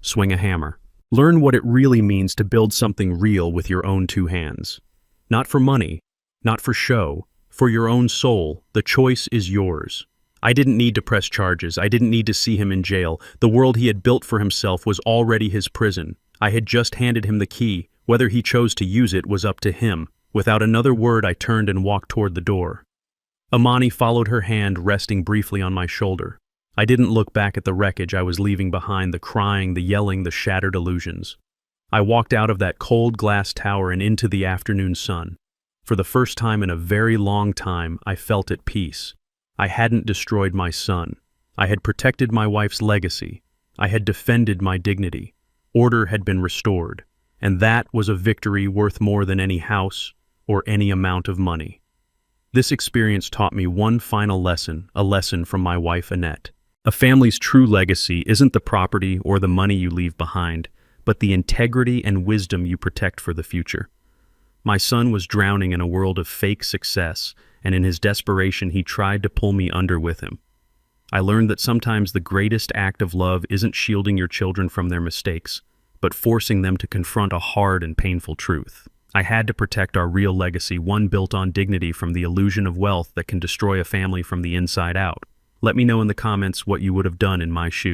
swing a hammer. Learn what it really means to build something real with your own two hands. Not for money, not for show, for your own soul. The choice is yours. I didn't need to press charges. I didn't need to see him in jail. The world he had built for himself was already his prison. I had just handed him the key. Whether he chose to use it was up to him. Without another word, I turned and walked toward the door. Amani followed, her hand resting briefly on my shoulder. I didn't look back at the wreckage I was leaving behind, the crying, the yelling, the shattered illusions. I walked out of that cold glass tower and into the afternoon sun. For the first time in a very long time, I felt at peace. I hadn't destroyed my son. I had protected my wife's legacy. I had defended my dignity. Order had been restored. And that was a victory worth more than any house or any amount of money. This experience taught me one final lesson, a lesson from my wife, Annette. A family's true legacy isn't the property or the money you leave behind, but the integrity and wisdom you protect for the future. My son was drowning in a world of fake success, and in his desperation he tried to pull me under with him. I learned that sometimes the greatest act of love isn't shielding your children from their mistakes, but forcing them to confront a hard and painful truth. I had to protect our real legacy, one built on dignity, from the illusion of wealth that can destroy a family from the inside out. Let me know in the comments what you would have done in my shoes.